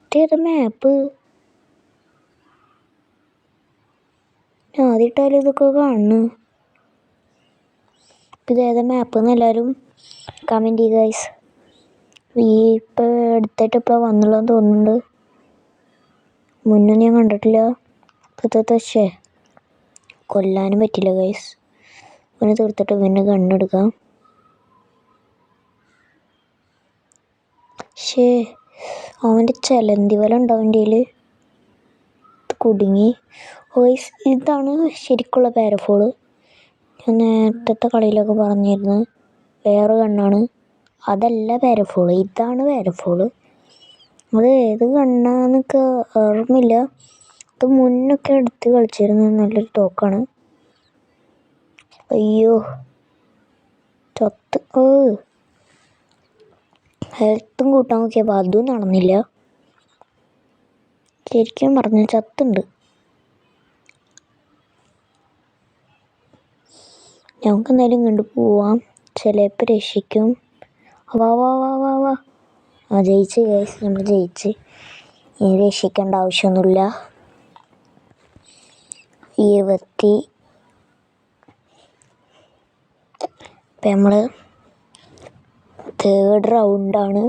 ഇതേതാ മാപ്പ്? ആദ്യമായിട്ടാലും ഇതൊക്കെ കാണുന്നു. ഇതേതാ മാപ്പ് എന്ന് എല്ലാവരും കമൻറ്റ് ചെയ്യുക ഗൈസ്. ഇപ്പം അടുത്തായിട്ട് ഇപ്പോൾ വന്നുള്ളതെന്ന് തോന്നുന്നുണ്ട്. മുന്നേ ഞാൻ കണ്ടിട്ടില്ല. പക്ഷേ കൊല്ലാനും പറ്റില്ല ഗൈസ്. അവനെ തീർത്തിട്ട് പിന്നെ ഗണ്ണെടുക്കാം. അവൻ്റെ ചെലന്തി വല ഉണ്ടാവും എൻ്റെ കയ്യിൽ. കുടുങ്ങി ഗൈസ്. ഇതാണ് ശരിക്കുള്ള പാരഫോള്. ഞാൻ നേരത്തെ കളിയിലൊക്കെ പറഞ്ഞിരുന്നു വേറെ ഗണ്ണാണ്, അതല്ല പാരഫോള്, ഇതാണ് പാരഫോള്. അത് ഏത് ഗണ്ണാന്നൊക്കെ ഓർമ്മയില്ല. അത് മുന്നൊക്കെ എടുത്ത് കളിച്ചിരുന്ന നല്ലൊരു തോക്കാണ്. അയ്യോ ചത്ത് ഹെൽത്തും കൂട്ടാൻ നോക്കിയപ്പോൾ അതും നടന്നില്ല. ശരിക്കും പറഞ്ഞ ചത്തുണ്ട്. ഞങ്ങൾക്ക് എന്തായാലും ഇങ്ങോട്ട് പോവാം, ചിലപ്പോൾ രക്ഷിക്കും. വാ വാ വാ വാ വാ. ജയിച്ച് ഗൈസ്, നമ്മൾ ജയിച്ച്. ഇനി രക്ഷിക്കേണ്ട ആവശ്യമൊന്നുമില്ല. 20 ഇപ്പം നമ്മൾ 3rd റൗണ്ടാണ്.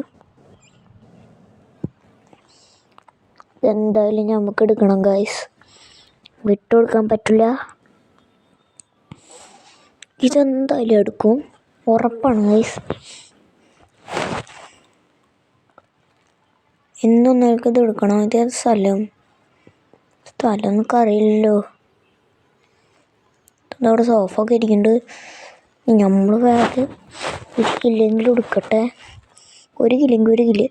എന്തായാലും നമുക്ക് എടുക്കണം ഗൈസ്, വിട്ടുകൊടുക്കാൻ പറ്റില്ല. ഇതെന്തായാലും എടുക്കും, ഉറപ്പാണ് ഗൈസ്. എന്നൊന്നും എടുക്കണം. ഇതേത് സ്ഥലം നമുക്ക് അറിയില്ലല്ലോ. അവിടെ സോഫ ഒക്കെ ഇരിക്കുന്നുണ്ട്. നമ്മൾ വേറെ ഒരു കില്ലെങ്കിലും എടുക്കട്ടെ. ഒരു കില്ല്.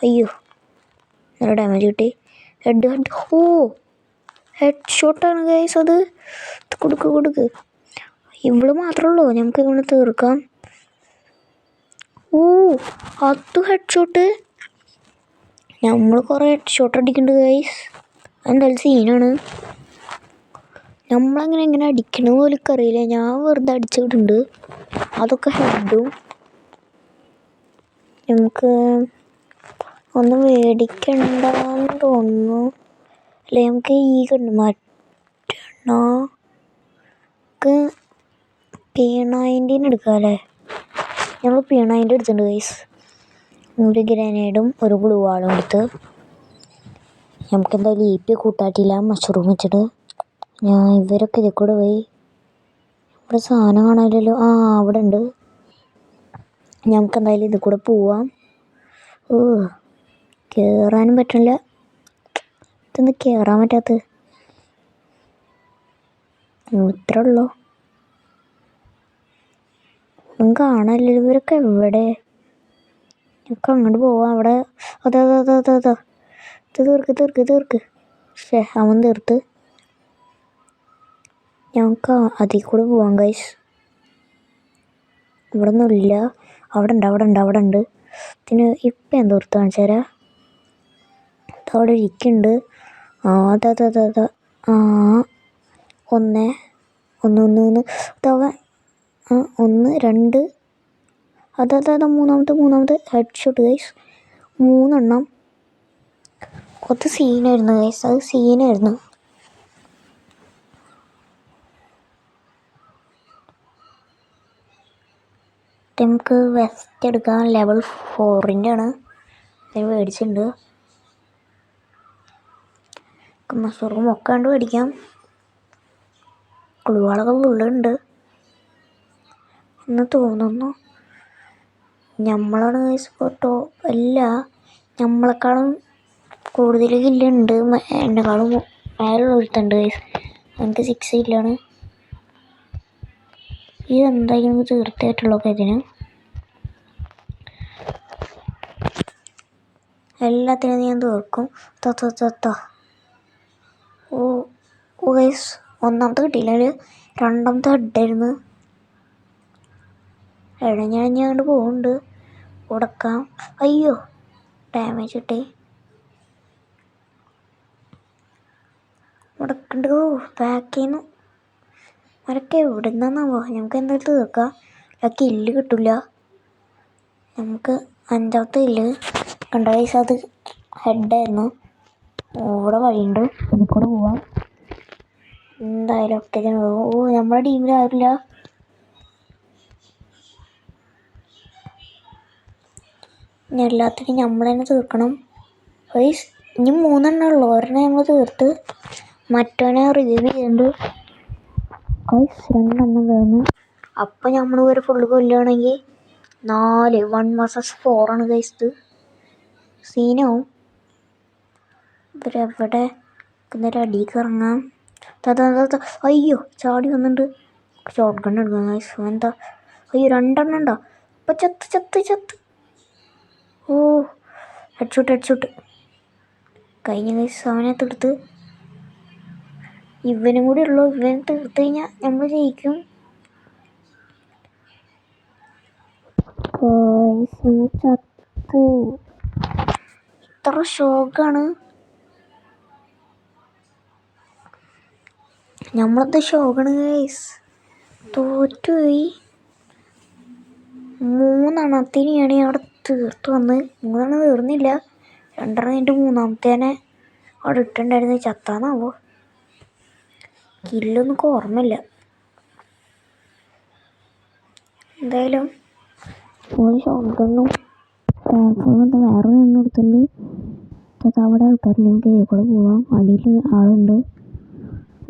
അയ്യോ, നല്ല ഡാമേജ് കിട്ടി. ഹെഡ് ഷോട്ടാണ് ഗൈസ് അത്. കൊടുക്ക്. ഇവള് മാത്രമേ ഉള്ളൂ, നമുക്ക് ഇങ്ങനെ തീർക്കാം. അത് ഹെഡ് ഷോട്ട്. നമ്മൾ കുറേ ഹെഡ് ഷോട്ട് അടിക്കുന്നുണ്ട് ഗൈസ്. എന്തായാലും സീനാണ്. നമ്മളങ്ങനെ അടിക്കണ പോലും അറിയില്ല. ഞാൻ വെറുതെ അടിച്ചിട്ടുണ്ട്. അതൊക്കെ ഹെഡും. നമുക്ക് ഒന്നും മേടിക്കണ്ടെന്ന് തോന്നുന്നു. അല്ലെ, നമുക്ക് ഈ കണ്ടു മാറ്റണ P90 എടുക്കാം അല്ലേ. ഞങ്ങൾ P90 എടുത്തിട്ടുണ്ട് ഗൈസ്. ഒരു ഗ്രനേഡും ഒരു ഗ്ലൂ വാളും എടുത്ത്. നമുക്ക് എന്തായാലും EP കൂട്ടാറ്റില്ല, മഷ്റൂം വെച്ചിട്ട്. ഇവരൊക്കെ ഇതിൽ കൂടെ പോയി. ഇവിടെ സാധനം കാണാമല്ലോ. അവിടെ ഉണ്ട്. നമുക്ക് എന്തായാലും ഇതിൽ കൂടെ പോവാം. കയറാനും പറ്റില്ല. ഇതൊന്ന് കയറാൻ പറ്റാത്തത് ഇത്രേ ഉള്ളൂ. ഒന്നും കാണാനില്ല. ഇവരൊക്കെ എവിടെ? നമുക്ക് അങ്ങോട്ട് പോവാം. അവിടെ അതാ തീർക്ക്. അവൻ തീർത്ത്. ഞങ്ങൾക്ക് അതിൽ കൂടെ പോവാം ഗൈസ്. ഇവിടെ ഒന്നുമില്ല. അവിടെ ഉണ്ട്. പിന്നെ ഇപ്പം എന്തോർത്ത് കാണിച്ചു തരാം. അവിടെ ഇരിക്കുന്നുണ്ട്. അതാ ഒന്ന് അതവൻ 1 2 അതാ മൂന്നാമത്തെ ഹെഡ് ഷോട്ട് ഗൈസ്. 3 എണ്ണം. അത് സീനായിരുന്നു ഗൈസ്, അത് സീനായിരുന്നു. നമുക്ക് വെസ്റ്റ് എടുക്കാം. ലെവൽ 4ൻ്റെ ആണ്. അത് മേടിച്ചിട്ടുണ്ട്. മഷറൂം ഒക്കെ കണ്ട് മേടിക്കാം. കുളുവാളൊക്കെ ഫുള്ളുണ്ട് എന്ന് തോന്നുന്നു. നമ്മളാണ് ടോപ്പ്. അല്ല, നമ്മളെക്കാളും കൂടുതൽ കില്ലുണ്ട്. എന്നെക്കാളും മേലുള്ള ഒരുത്തുണ്ട് ഗൈസ്. എനിക്ക് 6 കില്ലാണ്. ഇതെന്തായാലും തീർച്ചയായിട്ടുള്ളൊക്കെ ഇതിന് എല്ലാത്തിനും ഞാൻ തീർക്കും. ഗൈസ്, ഒന്നാമത്തെ കിട്ടിയില്ല, രണ്ടാമത്തെ ഹെഡായിരുന്നു. ഞാൻ പോകുന്നുണ്ട്. ഉടക്കാം. അയ്യോ, ഡാമേജ് കിട്ടി. ഉടക്കണ്ട്. ബാക്കിൽ നിന്ന് അവരൊക്കെ എവിടെ നിന്നാന്നാവോ. നമുക്ക് എന്തായാലും തീർക്കാം. കില്ല് കിട്ടില്ല. നമുക്ക് 5ാമത്തെ കില്ല് കണ്ട ഗൈസ്. അത് ഹെഡായിരുന്നു. ഇവിടെ വഴിയുണ്ട്, ഇതിൽ കൂടെ പോവാം. എന്തായാലും ഒക്കെ നമ്മുടെ ടീമിൽ ആരില്ല. എല്ലാത്തിനും നമ്മൾ തന്നെ തീർക്കണം ഗൈസ്. ഇനി 3 എണ്ണം ഉള്ളൂ. ഒരെണ്ണം നമ്മൾ തീർത്ത് മറ്റവനെ റിവ്യൂ ചെയ്യുന്നുണ്ട് ഗൈസ്. 2 എണ്ണം വേണം. അപ്പം നമ്മൾ ഒരു ഫുള്ള് കൊല്ലുകയാണെങ്കിൽ 4 1 vs 4 ആണ് ഗൈസ്. ഇത് സീനാവും. ഇവരെവിടെ എന്നൊരു അടിക്ക് ഇറങ്ങാം. അയ്യോ, ചാടി വന്നിട്ടുണ്ട്. ഷോട്ട് ഗൺ എടുക്കാം ഗൈസ്. എന്താ? അയ്യോ, 2 എണ്ണം ഉണ്ടോ? അപ്പം ചത്ത്. ഹെഡ്ഷോട്ട് കഴിഞ്ഞ ഗൈസ്. അവനെ തീർത്ത്. ഇവനും കൂടി ഉള്ളൂ. ഇവനെ തീർത്ത് കഴിഞ്ഞാൽ നമ്മൾ ജയിക്കും. ചത്ത്. ഇത്ര ഷോക്കാണ്. നമ്മളത് ഷോക്കാണ് ഗൈസ്. തോറ്റുപോയി. 3 അവിടെ തീർത്ത് വന്ന്. 3 തീർന്നില്ല. 2 കഴിഞ്ഞിട്ട് 3-മത്തേനെ അവിടെ ഇട്ടുണ്ടായിരുന്നു. ചത്താന്നാവോ, കില്ലൊന്നും ഓർമ്മയില്ല. എന്തായാലും ഒരു ഷോട്ടൊന്നും വേറെ നിന്ന് എടുത്തുണ്ട്. അവിടെ ആൾക്കാരില്ല. നമുക്ക് കൂടെ പോവാം. അടിയിൽ ആളുണ്ട്.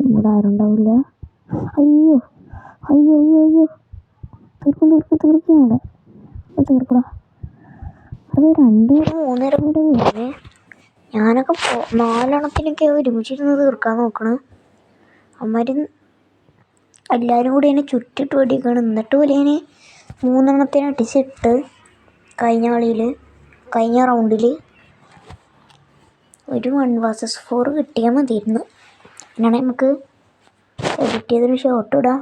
ഇവിടെ ആരുണ്ടാവില്ല. അയ്യോ അയ്യോ അയ്യോ അയ്യോ, തീർക്കണ്ട തീർക്കടാ. അത് 2-3 കൂടെ വരുന്നേ. ഞാനൊക്കെ 4 ഒരുമിച്ചിരുന്ന് തീർക്കാൻ നോക്കണ്. അമ്മമാര് എല്ലാവരും കൂടി എന്നെ ചുറ്റിട്ട് വെടിക്കണം. എന്നിട്ട് പോലെ ഞാൻ 3 അടിച്ചിട്ട് കഴിഞ്ഞ റൗണ്ടിൽ ഒരു 1 vs 4 കിട്ടിയാൽ മതിയിരുന്നു. എന്നാണ് നമുക്ക് എഡിറ്റ് ചെയ്തൊരു ഷോട്ട് ഇടാം.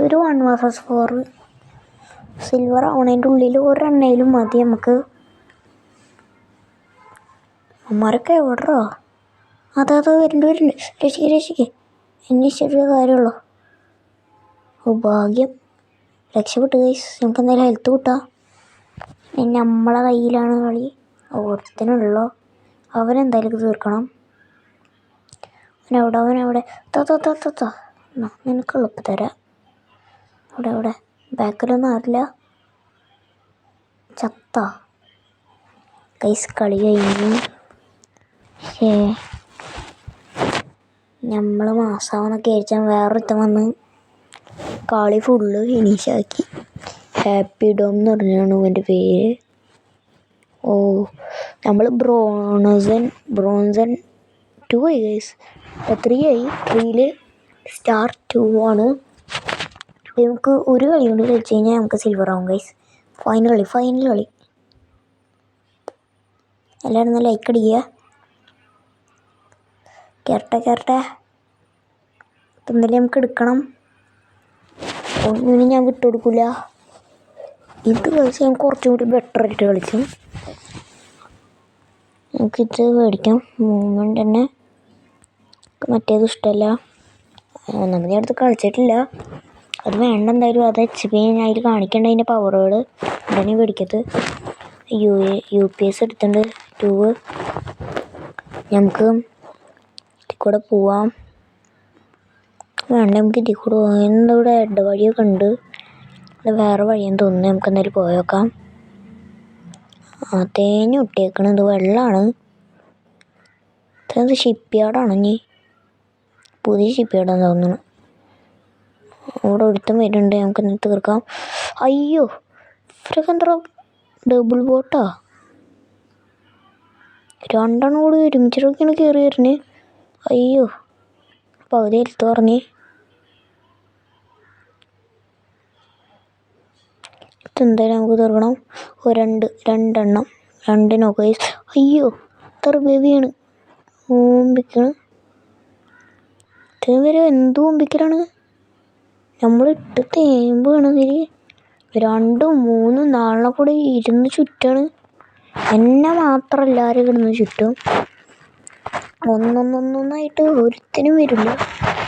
ഒരു 1 vs 4 സിൽവർ ആവണേൻ്റെ ഉള്ളിൽ ഒരെണ്ണയിലും മതി നമുക്ക്. അമ്മമാരൊക്കെ എവിടെയോ അതാ വരുന്നുണ്ട്. രക്ഷിക്ക് എന്നെ ചെറിയ കാര്യമുള്ളൂ. ഭാഗ്യം രക്ഷപ്പെട്ടു ഗൈസ്. നമുക്ക് എന്തായാലും ഹെൽത്ത് കൂട്ടാം. നമ്മളെ കയ്യിലാണ് കളി. ഓരോരുത്തനുള്ളോ അവനെന്തായാലും തീർക്കണം. അവനവിടെ നിനക്ക് എളുപ്പം തരാം. അവിടെ ബാക്കിലൊന്നും ആരില്ല. ചത്ത ഗൈസ്. കളി കഴിഞ്ഞു. നമ്മൾ മാസാവെന്നൊക്കെ വിചാരിച്ചാൽ വേറൊരുത്തൻ വന്ന് കളി ഫുള്ള് ഫിനിഷാക്കി. ഹാപ്പി ഡോം എന്ന് പറഞ്ഞാണ് അവൻ്റെ പേര്. നമ്മൾ ബ്രോൺസൺ 2 ആയി ഗൈസ്. 3 ആയി. 3ൽ സ്റ്റാർ 2 ആണ്. നമുക്ക് ഒരു കളി കൊണ്ട് കളിച്ച് കഴിഞ്ഞാൽ നമുക്ക് സിൽവർ ആവും ഗൈസ്. ഫൈനൽ കളി. എല്ലാവരും ഒന്ന് ലൈക്ക് അടിക്കുക. കേരട്ടെ എന്തെങ്കിലും നമുക്ക് എടുക്കണം. ഒന്നിനും ഞാൻ വിട്ടുകൊടുക്കില്ല. ഇത് കളിച്ച് ഞാൻ കുറച്ചും കൂടി ബെറ്റർ ആയിട്ട് കളിച്ചു. നമുക്കിത് മേടിക്കാം. മൂവ്മെൻ്റ് തന്നെ മറ്റേത് ഇഷ്ടമല്ല. ഒന്നാമത് ഞാൻ അടുത്ത് കളിച്ചിട്ടില്ല. അത് വേണ്ട എന്തായാലും. അത് HP ഞാൻ അതിൽ കാണിക്കേണ്ട അതിൻ്റെ പവറുകൾ ഉടനെ മേടിക്കത്ത്. UPS എടുത്തിട്ടുണ്ട് 2. നമുക്ക് ഇതിൽ കൂടെ പോവാം. വേണ്ട നമുക്ക് ഇതിൽ കൂടെ പോകാം. ഇവിടെ ഇടവഴിയൊക്കെ ഉണ്ട്. ഇവിടെ വേറെ വഴിയെന്ന് തോന്നുന്നു. നമുക്ക് എന്തായാലും പോയേക്കാം. തേഞ്ഞ് ഇട്ടേക്കണത് വെള്ളമാണ്. ഇതെന്ത് ഷിപ്പ് യാർഡാണ്. ഇനി പുതിയ ഷിപ്പ് യാർഡാന്ന് തോന്നുന്നു. അവിടെ ഒരുത്തം വരുന്നുണ്ട്. നമുക്ക് ഇന്ന് തീർക്കാം. അയ്യോ ഇവരൊക്കെ എന്താ ഡബിൾ ബോട്ടാ. 2 കൂടി ഒരുമിച്ചിട്ടൊക്കെയാണ് കയറി വരുന്നത്. അയ്യോ പകുതി എടുത്ത് പറഞ്ഞ്. ഇതെന്തായാലും നമുക്ക് തീർക്കണം. 2 നോക്കാം. അയ്യോ ഇത്ര ബേബിയാണ് ഓമ്പിക്കണം. ഇത്രയും പേര് എന്ത് ഓമ്പിക്കലാണ്. നമ്മളിട്ട് തേമ്പ് വേണം. 2, 3, 4 കൂടെ ഇരുന്ന് ചുറ്റാണ്. എന്നെ മാത്രം എല്ലാവരും കിടന്ന് ചുറ്റും. ഒന്നൊന്നായിട്ട് ഒരുത്തിനും വരില്ല.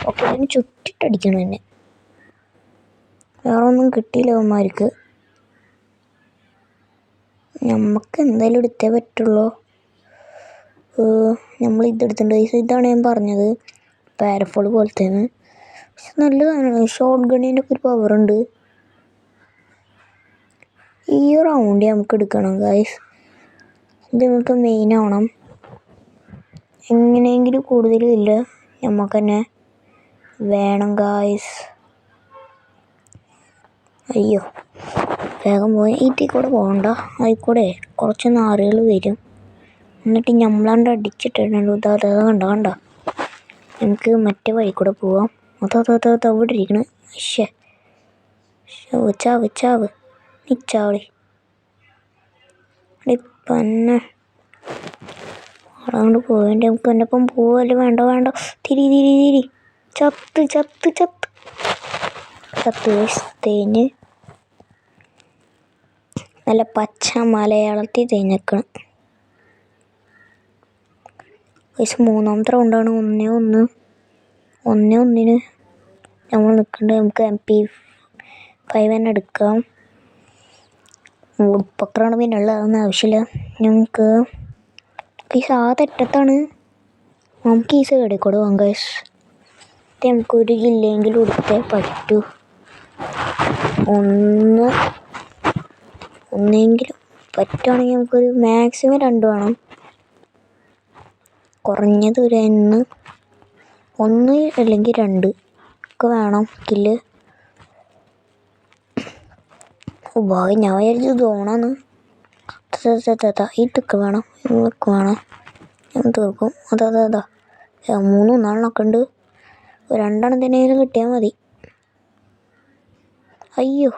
ഒക്കെ അതിന് ചുറ്റിട്ടടിക്കണം എന്നെ. വേറെ ഒന്നും കിട്ടിയില്ല അവന്മാർക്ക്. നമുക്ക് എന്തായാലും എടുത്തേ പറ്റുള്ളൂ. നമ്മൾ ഇതെടുത്തിട്ടുണ്ട്. ഇതാണ് ഞാൻ പറഞ്ഞത്, പാരഫോൾ പോലത്തേന്ന്. പക്ഷെ നല്ലതാണ്. ഷോർട്ട് ഗണ്ണിൻ്റെ ഒക്കെ ഒരു പവറുണ്ട്. ഈ റൗണ്ട് നമുക്ക് എടുക്കണം ഗൈസ്. ഇത് നമുക്ക് മെയിൻ ആവണം. എങ്ങനെയെങ്കിലും കൂടുതലും ഇല്ല നമുക്ക് തന്നെ വേണം ഗൈസ്. അയ്യോ വേഗം പോയി. ഇതിൽ കൂടെ പോകണ്ട. അതിൽക്കൂടെ കുറച്ച് നാറുകൾ വരും. എന്നിട്ട് നമ്മളാണ്ട് അടിച്ചിട്ടുണ്ട്. അതാ കണ്ട നമുക്ക് മറ്റേ വഴി കൂടെ പോവാം. അതാ അവിടെ ഇരിക്കണ്. ചാവ് നിച്ചാവളി ഇപ്പന്നെ അതുകൊണ്ട് പോവേണ്ടി. നമുക്ക് എൻ്റെ ഒപ്പം പോവല്ലേ. വേണ്ട തിരി ചത്ത് ചത്ത് തേഞ്ഞ് നല്ല പച്ച മലയാളത്തിൽ തേഞ്ഞേക്കണം. മൂന്നാമത്തെ റൗണ്ടാണ്. 1-1 1-1 നമ്മൾ നിൽക്കുന്നുണ്ട്. നമുക്ക് MP5 തന്നെ എടുക്കാം. ഉൾപ്പക്കറാണ് പിന്നെ ഉള്ളതൊന്നും ആവശ്യമില്ല. ഞങ്ങൾക്ക് തെറ്റത്താണ്. നമുക്ക് ഈ സൈഡിൽ കൂടെ പോകാം ഗൈസ്. നമുക്കൊരു ഇല്ലെങ്കിലും എടുത്തേ പറ്റൂ. ഒന്നെങ്കിലും പറ്റുവാണെങ്കിൽ നമുക്കൊരു മാക്സിമം 2 വേണം. കുറഞ്ഞത് ഒരു 1 അല്ലെങ്കിൽ 2 ഒക്കെ വേണം കില്ല്. ഭാഗ്യം, ഞാൻ വിചാരിച്ചു സോണാണ്. ഇതൊക്കെ വേണം, ഇതൊക്കെ വേണം. ഞാൻ തീർക്കും. അതാ 3-4 ഉണ്ട്. 2 എന്തിനേലും കിട്ടിയാൽ മതി. അയ്യോ,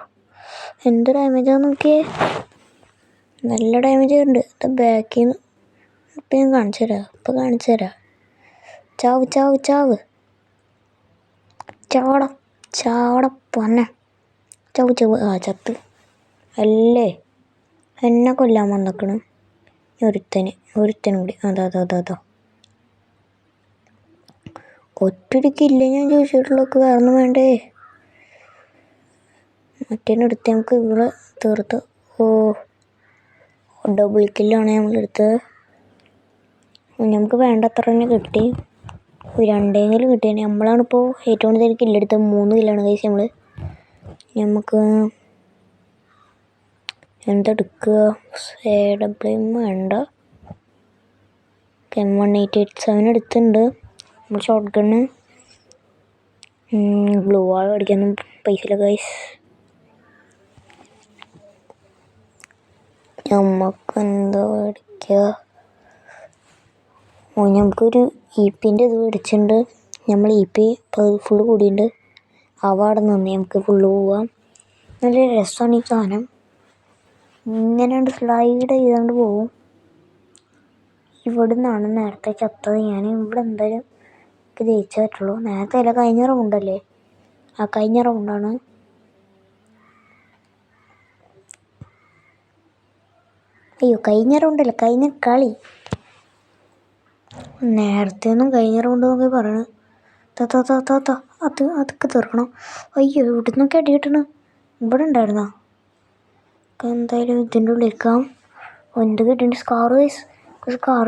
എന്ത് ഡാമേജാന്ന് നോക്കിയേ. നല്ല ഡാമേജ് ഉണ്ട്. ഇത് ബാക്കിൽ നിന്ന് ഇപ്പം ഞാൻ കാണിച്ചു തരാം. ചാവ് ചാവട പൊന്നെ. ചാവ് ചത്ത് അല്ലേ. എന്നെ കൊല്ലാൻ വന്നേക്കണ് ഒരുത്തനും കൂടി. അതാ ഒറ്റയ്ക്കില്ല ഞാൻ ചോദിച്ചിട്ടുള്ളൊക്കെ വേറൊന്നും വേണ്ടേ. മറ്റേനെടുത്ത് നമുക്ക് ഇവിടെ തീർത്ത്. ഡബിൾ കില്ലാണ് നമ്മളെടുത്തത്. നമുക്ക് വേണ്ടത്ര തന്നെ കിട്ടി. 2 കിട്ടിയ നമ്മളാണിപ്പോൾ ഏറ്റവും കൂടുതൽ കില്ലെടുത്തത്. 3 കില്ലാണ് കഴിച്ച് നമ്മൾ. നമുക്ക് എന്തെടുക്കുക? AWM വേണ്ട. M1887 എടുത്തിട്ടുണ്ട്. നമ്മൾ ഷോട്ട് ഗണ്ണ് ബ്ലൂ വാൾ മേടിക്കാനൊന്നും പൈസയില്ല ഗൈസ്. നമുക്ക് എന്താ മേടിക്കുക? നമുക്കൊരു EP-ൻ്റെ ഇത് മേടിച്ചിട്ടുണ്ട്. നമ്മൾ EP ഫുള്ള് കൂടിയുണ്ട്. അവിടെ നിന്ന് നമുക്ക് ഫുള്ള് പോവാം. നല്ല രസമാണ് ഈ സാധനം. ഇങ്ങനെ സ്ലൈഡ് ചെയ്തുകൊണ്ട് പോവും. ഇവിടെ നിന്നാണ് നേരത്തെ ചത്തത് ഞാൻ. ഇവിടെ എന്തായാലും എനിക്ക് ജയിച്ചേ പറ്റുള്ളൂ. നേരത്തെ അല്ല, കഴിഞ്ഞ റൗണ്ടല്ലേ. കഴിഞ്ഞ റൗണ്ടാണ്. അയ്യോ, കഴിഞ്ഞ റൗണ്ടല്ല, കഴിഞ്ഞ കളി. നേരത്തെ ഒന്നും കഴിഞ്ഞ റൗണ്ട് നോക്കി പറയണ. അതൊക്കെ തീർക്കണം. അയ്യോ, ഇവിടെ നിന്നൊക്കെ അടി കിട്ടണം. ഇവിടെ ഉണ്ടായിരുന്നോ? എന്തായാലും ഇതിൻ്റെ ഉള്ളിലേക്കാം. എന്ത് കിട്ടിയിട്ട് സ്കാർ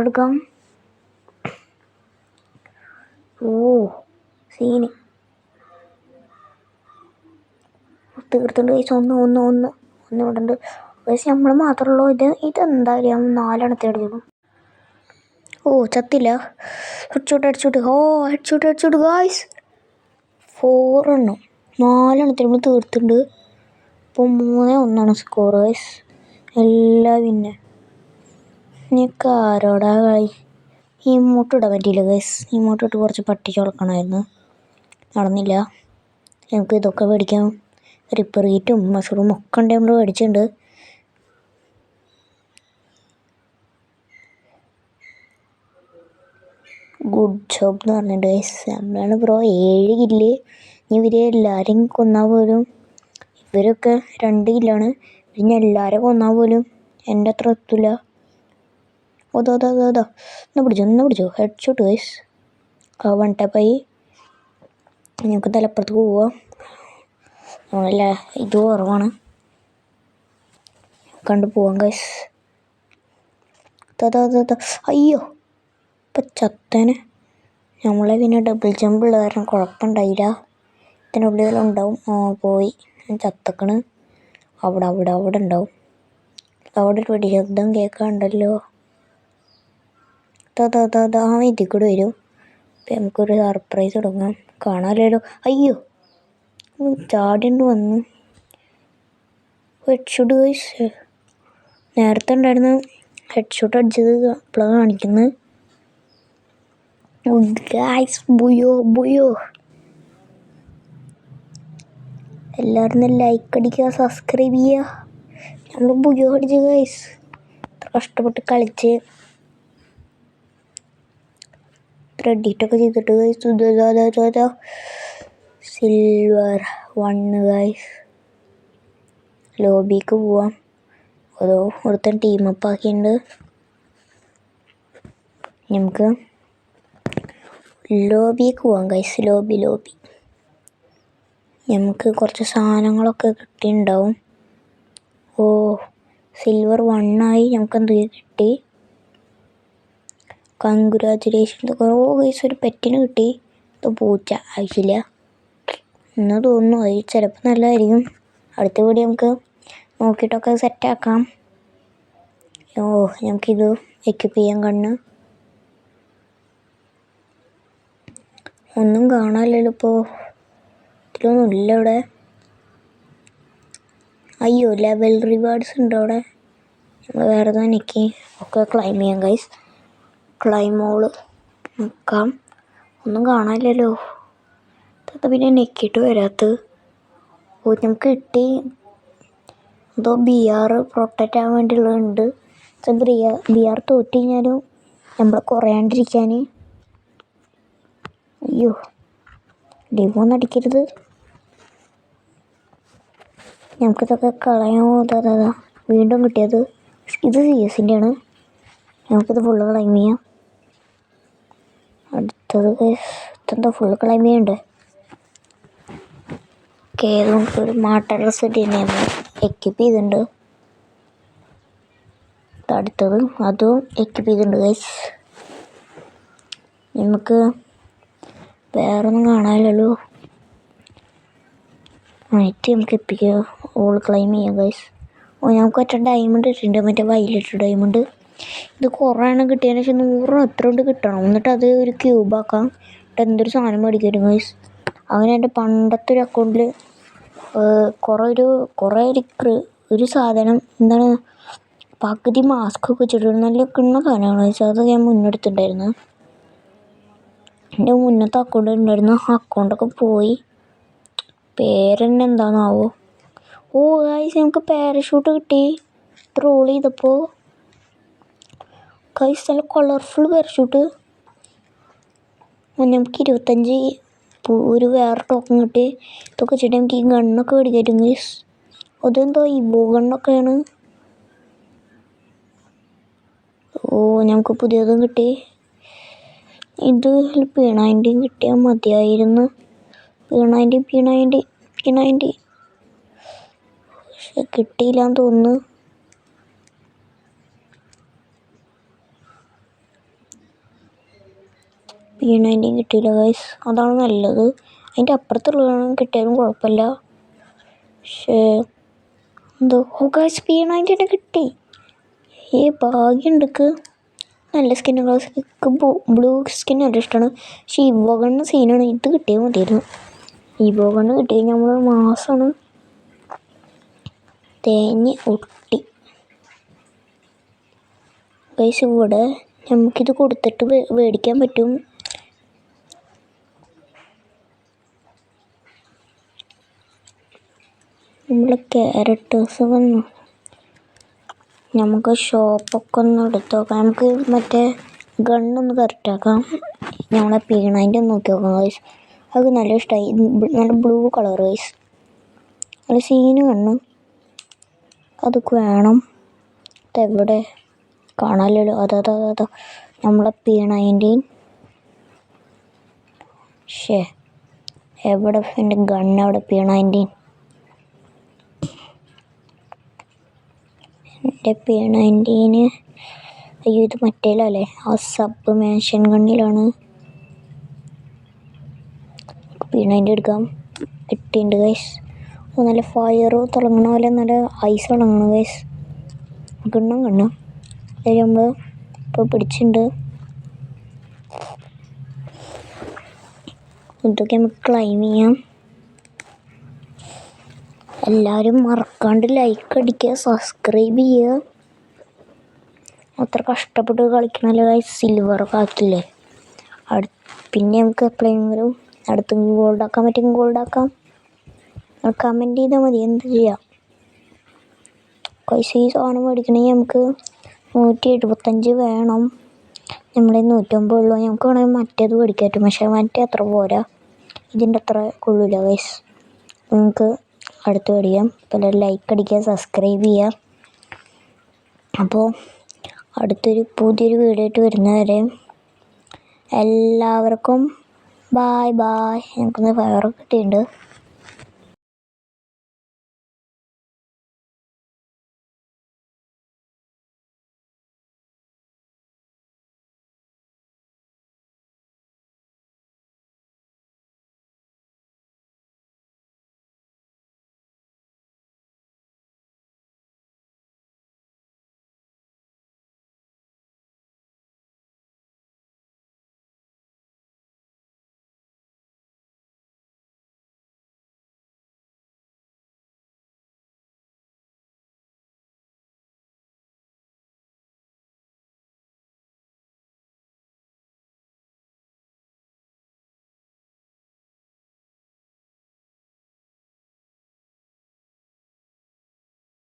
എടുക്കാം. സീന് തീർത്തുണ്ട് കഴിച്ച്. ഒന്ന് ഇവിടെ ഉണ്ട്. പക്ഷേ നമ്മൾ മാത്രമേ ഉള്ളൂ. ഇതെന്തായാലും 4 അടിച്ചേക്കും. ചത്തില്ല. Headshot guys. 4 4 നമ്മൾ തീർത്തുണ്ട്. ഇപ്പോൾ 3-1 സ്കോർ ഗൈസ്. എല്ലാം പിന്നെ എനിക്ക് ആരോടാ കളി. ഇമോട്ട് ഇടാൻ പറ്റിയില്ല ഗൈസ്. ഇമോട്ട് ഇട്ട് കുറച്ച് പട്ടിച്ച് വളർക്കണമായിരുന്നു. നടന്നില്ല. നമുക്ക് ഇതൊക്കെ മേടിക്കാം. റിപ്പറേറ്റും മഷ്റൂം ഒക്കെ ഉണ്ട്. നമ്മൾ മേടിച്ചിട്ടുണ്ട്. ഗുഡ് ജോബ് എന്ന് പറഞ്ഞിട്ടുണ്ട് ഗൈസ്. നമ്മളാണ് ബ്രോ 7 കില്ല്. ഇവരെ എല്ലാവരും കൊന്നാൽ പോലും ഇവരൊക്കെ 2 കില്ലാണ്. പിന്നെ എല്ലാവരും കൊന്നാൽ പോലും എൻ്റെ അത്ര എത്തില്ല. അതാ ഒന്ന് പിടിച്ചോ. Headshot guys. 1 ടാപ്പായി. ഞങ്ങൾക്ക് തലപ്പുറത്ത് പോവാം. നമ്മളല്ല ഇത് കുറവാണ്. കണ്ടു പോവാം ഗൈസ്. അയ്യോ, ഇപ്പം ചത്തേനെ. നമ്മളെ പിന്നെ ഡബിൾ ജമ്പ് ഉള്ള കാരണം കുഴപ്പമുണ്ടായില്ല. ഇതിനുള്ളിൽ ഉണ്ടാവും. പോയി ചത്തക്കണ്. അവിടെ ഉണ്ടാവും. അവിടെ ഒരു വെടി ശബ്ദം കേൾക്കാണ്ടല്ലോ. ഇതിൽ കൂടെ വരും. ഇപ്പം നമുക്കൊരു സർപ്രൈസ് തുടങ്ങാം. കാണാമല്ലോ. അയ്യോ, ചാടിണ്ട് വന്ന്. Headshot guys. നേരത്തെ ഉണ്ടായിരുന്ന ഹെഡ്ഷോട്ട് അടിച്ചത് ഇപ്പോഴാണ് കാണിക്കുന്നത്. ഗൈസ് ബുയോ. എല്ലാവരും ലൈക്ക് അടിക്കുക, സബ്സ്ക്രൈബ് ചെയ്യുക. നമ്മൾ ബുയോ അടിച്ചു ഗൈസ്. ഇത്ര കഷ്ടപ്പെട്ട് കളിച്ച് എഡിറ്റൊക്കെ ചെയ്തിട്ട് ഗൈസ്. Silver 1 guys. ലോബിക്ക് പോവാം. ഓരോ ഒരുത്തൻ ടീമപ്പ് ആക്കിയിട്ടുണ്ട്. നമുക്ക് ലോബിക്ക് പോവാം ഗൈസ്. ലോബി നമുക്ക് കുറച്ച് സാധനങ്ങളൊക്കെ കിട്ടിയിട്ടുണ്ടാവും. സിൽവർ 1 ആയി. നമുക്ക് എന്ത് കിട്ടി? കൺഗ്രാജുലേഷൻസ്. ഗൈസ് ഒരു പെറ്റിന് കിട്ടി. ഇത് പൂച്ച ആവശ്യമില്ല എന്ന് തോന്നുന്നു. അത് ചിലപ്പോൾ നല്ലതായിരിക്കും. അടുത്ത വീട് നമുക്ക് നോക്കിയിട്ടൊക്കെ സെറ്റാക്കാം. നമുക്കിത് എക്യുപ്പ് ചെയ്യാൻ കണ്ണ് ഒന്നും കാണാനില്ലല്ലോ ഇപ്പോൾ. ഇതിലൊന്നും ഇല്ല ഇവിടെ. അയ്യോ, ലെവൽ റിവാർഡ്സ് ഉണ്ട് അവിടെ. നമ്മൾ വേറെ എനിക്ക് ഒക്കെ ക്ലൈം ചെയ്യാം ഗൈസ്. ക്ലൈമോള് നിൽക്കാം. ഒന്നും കാണാനില്ലല്ലോ. അത് പിന്നെ നെക്കിയിട്ട് വരാത്തത്. നമുക്ക് കിട്ടി. എന്തോ BR പ്രൊട്ടക്റ്റ് ആവാൻ വേണ്ടിയുള്ളതുണ്ട്. BR തോറ്റ് കഴിഞ്ഞാലും നമ്മളെ കുറയാണ്ടിരിക്കാൻ. അയ്യോ, ഡിമൊന്നും അടിക്കരുത്. നമുക്കിതൊക്കെ കളയാമോ? അതാ വീണ്ടും കിട്ടിയത്. ഇത് CS-ൻ്റെ ആണ്. നമുക്കിത് ഫുള്ള് ക്ലൈം ചെയ്യാം. അടുത്തത് ഇതെന്താ ഫുള്ള് ക്ലൈം ചെയ്യണ്ടേ? നമുക്കൊരു മാട്ട ഡ്രസ് തന്നെ എക്യുപ്പ് ചെയ്തിട്ടുണ്ട്. അടുത്തത് അതും എക്യുപ്പ് ചെയ്തിട്ടുണ്ട് ഗൈസ്. നമുക്ക് വേറൊന്നും കാണാനില്ലല്ലോ. ആയിട്ട് നമുക്ക് എപ്പിക്കുക. ഓൾ ക്ലൈം ചെയ്യാം ഗൈസ്. നമുക്ക് മറ്റേ ഡയമണ്ട് ഇട്ടിട്ടുണ്ട്. മറ്റേ വൈലറ്റ് ഡയമണ്ട്. ഇത് കുറേ എണ്ണം കിട്ടിയതിന് ശേഷം 100 എത്ര കൊണ്ട് കിട്ടണം. എന്നിട്ട് അത് ഒരു ക്യൂബാക്കാം. എന്നിട്ട് എന്തൊരു സാധനം മേടിക്കും ഗൈസ്. അങ്ങനെ എൻ്റെ പണ്ടത്തെ ഒരു അക്കൗണ്ടിൽ ഒരു സാധനം എന്താണ് പകുതി മാസ്ക് ഒക്കെ വെച്ചിട്ട് നല്ല കിണ്ണ സാധനമാണ് ഗൈസ്. അത് ഞാൻ മുന്നെടുത്തിട്ടുണ്ടായിരുന്നു. എൻ്റെ മുന്നത്തെ അക്കൗണ്ട് ഉണ്ടായിരുന്നു. ആ അക്കൗണ്ടൊക്കെ പോയി. പേരെന്നെ എന്താണെന്നാവോ. ഗൈസ് നമുക്ക് പാരഷൂട്ട് കിട്ടി. റോൾ ചെയ്തപ്പോൾ ഗൈസ് നല്ല കളർഫുൾ പാരഷൂട്ട്. നമുക്ക് 25 ഒരു വേറെ ടോക്കൺ കിട്ടി. ഇതൊക്കെ വെച്ചിട്ട് നമുക്ക് ഈ ഗണ്ണൊക്കെ മേടിക്കാറ്റും ഗൈസ്. അതെന്തോ ഈ ഗണ്ണൊക്കെയാണ്. നമുക്ക് പുതിയതും കിട്ടി. ഇത് P90 കിട്ടിയാൽ മതിയായിരുന്നു. P90 പക്ഷെ കിട്ടിയില്ലാന്ന് തോന്നുന്നു. P90 കിട്ടിയില്ല ഗൈസ്. അതാണ് നല്ലത്. അതിൻ്റെ അപ്പുറത്തുള്ള കിട്ടിയാലും കുഴപ്പമില്ല. പക്ഷേ എന്തോ ഗൈസ് P90 കിട്ടി. ഭാഗ്യമുണ്ടെക്ക്. നല്ല സ്കിന്നുകൾ. ബ്ലൂ സ്കിൻ നല്ല ഇഷ്ടമാണ്. പക്ഷേ ഇവോഗണ്ണ് സീനാണ്. ഇത് കിട്ടിയാൽ മതിയായിരുന്നു. ഇവോഗണ്ണ് കിട്ടി നമ്മൾ മാസമാണ്. തേഞ്ഞ് ഒട്ടി ഗൈസ്. ഇവിടെ നമുക്കിത് കൊടുത്തിട്ട് മേടിക്കാൻ പറ്റും. നമ്മളെ ക്യാരക്ടേഴ്സ് വന്നു. നമുക്ക് ഷോപ്പൊക്കെ ഒന്ന് എടുത്ത് നോക്കാം. നമുക്ക് മറ്റേ ഗണ്ണൊന്ന് കറക്റ്റാക്കാം. നമ്മളെ P90 ഒന്ന് നോക്കി നോക്കാം ഗൈസ്. അത് നല്ല ഇഷ്ടമായി. നല്ല ബ്ലൂ കളർ ഗൈസ്. നല്ല സീന് കണ്ണു. അതൊക്കെ വേണം. ഇതെവിടെ കാണാമല്ലോ. അതാ നമ്മളെ P90. എവിടെ എൻ്റെ ഗണ്ണ്? അവിടെ P90. എൻ്റെ P90. അയ്യോ, ഇത് മറ്റേലല്ലേ? ആ സബ് മാൻഷൻ ഗണ്ണിലാണ്. P90 എടുക്കാം. കിട്ടിയിട്ടുണ്ട് ഗൈസ്. നല്ല ഫയർ തുടങ്ങണ പോലെ നല്ല ഐസ് തുടങ്ങണം ഗൈസ്. ഗണ്ണ് അതായത് നമ്മൾ ഇപ്പോൾ പിടിച്ചിട്ടുണ്ട്. ഇതൊക്കെ നമുക്ക് ക്ലൈം ചെയ്യാം. എല്ലാവരും മറക്കാണ്ട് ലൈക്ക് അടിക്കുക, സബ്സ്ക്രൈബ് ചെയ്യുക. അത്ര കഷ്ടപ്പെട്ട് കളിക്കണമല്ലോ ഗൈസ്. സിൽവറൊക്കെ ആക്കില്ലേ. പിന്നെ നമുക്ക് എപ്പോഴെങ്കിലും അടുത്ത് ഗോൾഡാക്കാൻ പറ്റും. ഗോൾഡാക്കാം. കമൻറ്റ് ചെയ്താൽ മതി. എന്ത് ചെയ്യാം ഗൈസ്. ഈ സാധനം മേടിക്കണമെങ്കിൽ നമുക്ക് 175 വേണം. നമ്മളെ 150 ഉള്ളൂ. നമുക്ക് വേണമെങ്കിൽ മറ്റേത് മേടിക്കാൻ പറ്റും. പക്ഷേ മറ്റേ അത്ര പോരാ. ഇതിൻ്റെ അത്ര കൊള്ളില്ല ഗൈസ്. നിങ്ങൾക്ക് അടുത്ത് പഠിക്കാം. അപ്പോൾ ലൈക്ക് അടിക്കുക, സബ്സ്ക്രൈബ് ചെയ്യുക. അപ്പോൾ പുതിയൊരു വീഡിയോ ആയിട്ട് വരുന്നവരെ എല്ലാവർക്കും ബായ്. എനിക്കൊന്ന് ഫയർ കിട്ടിയിട്ടുണ്ട്.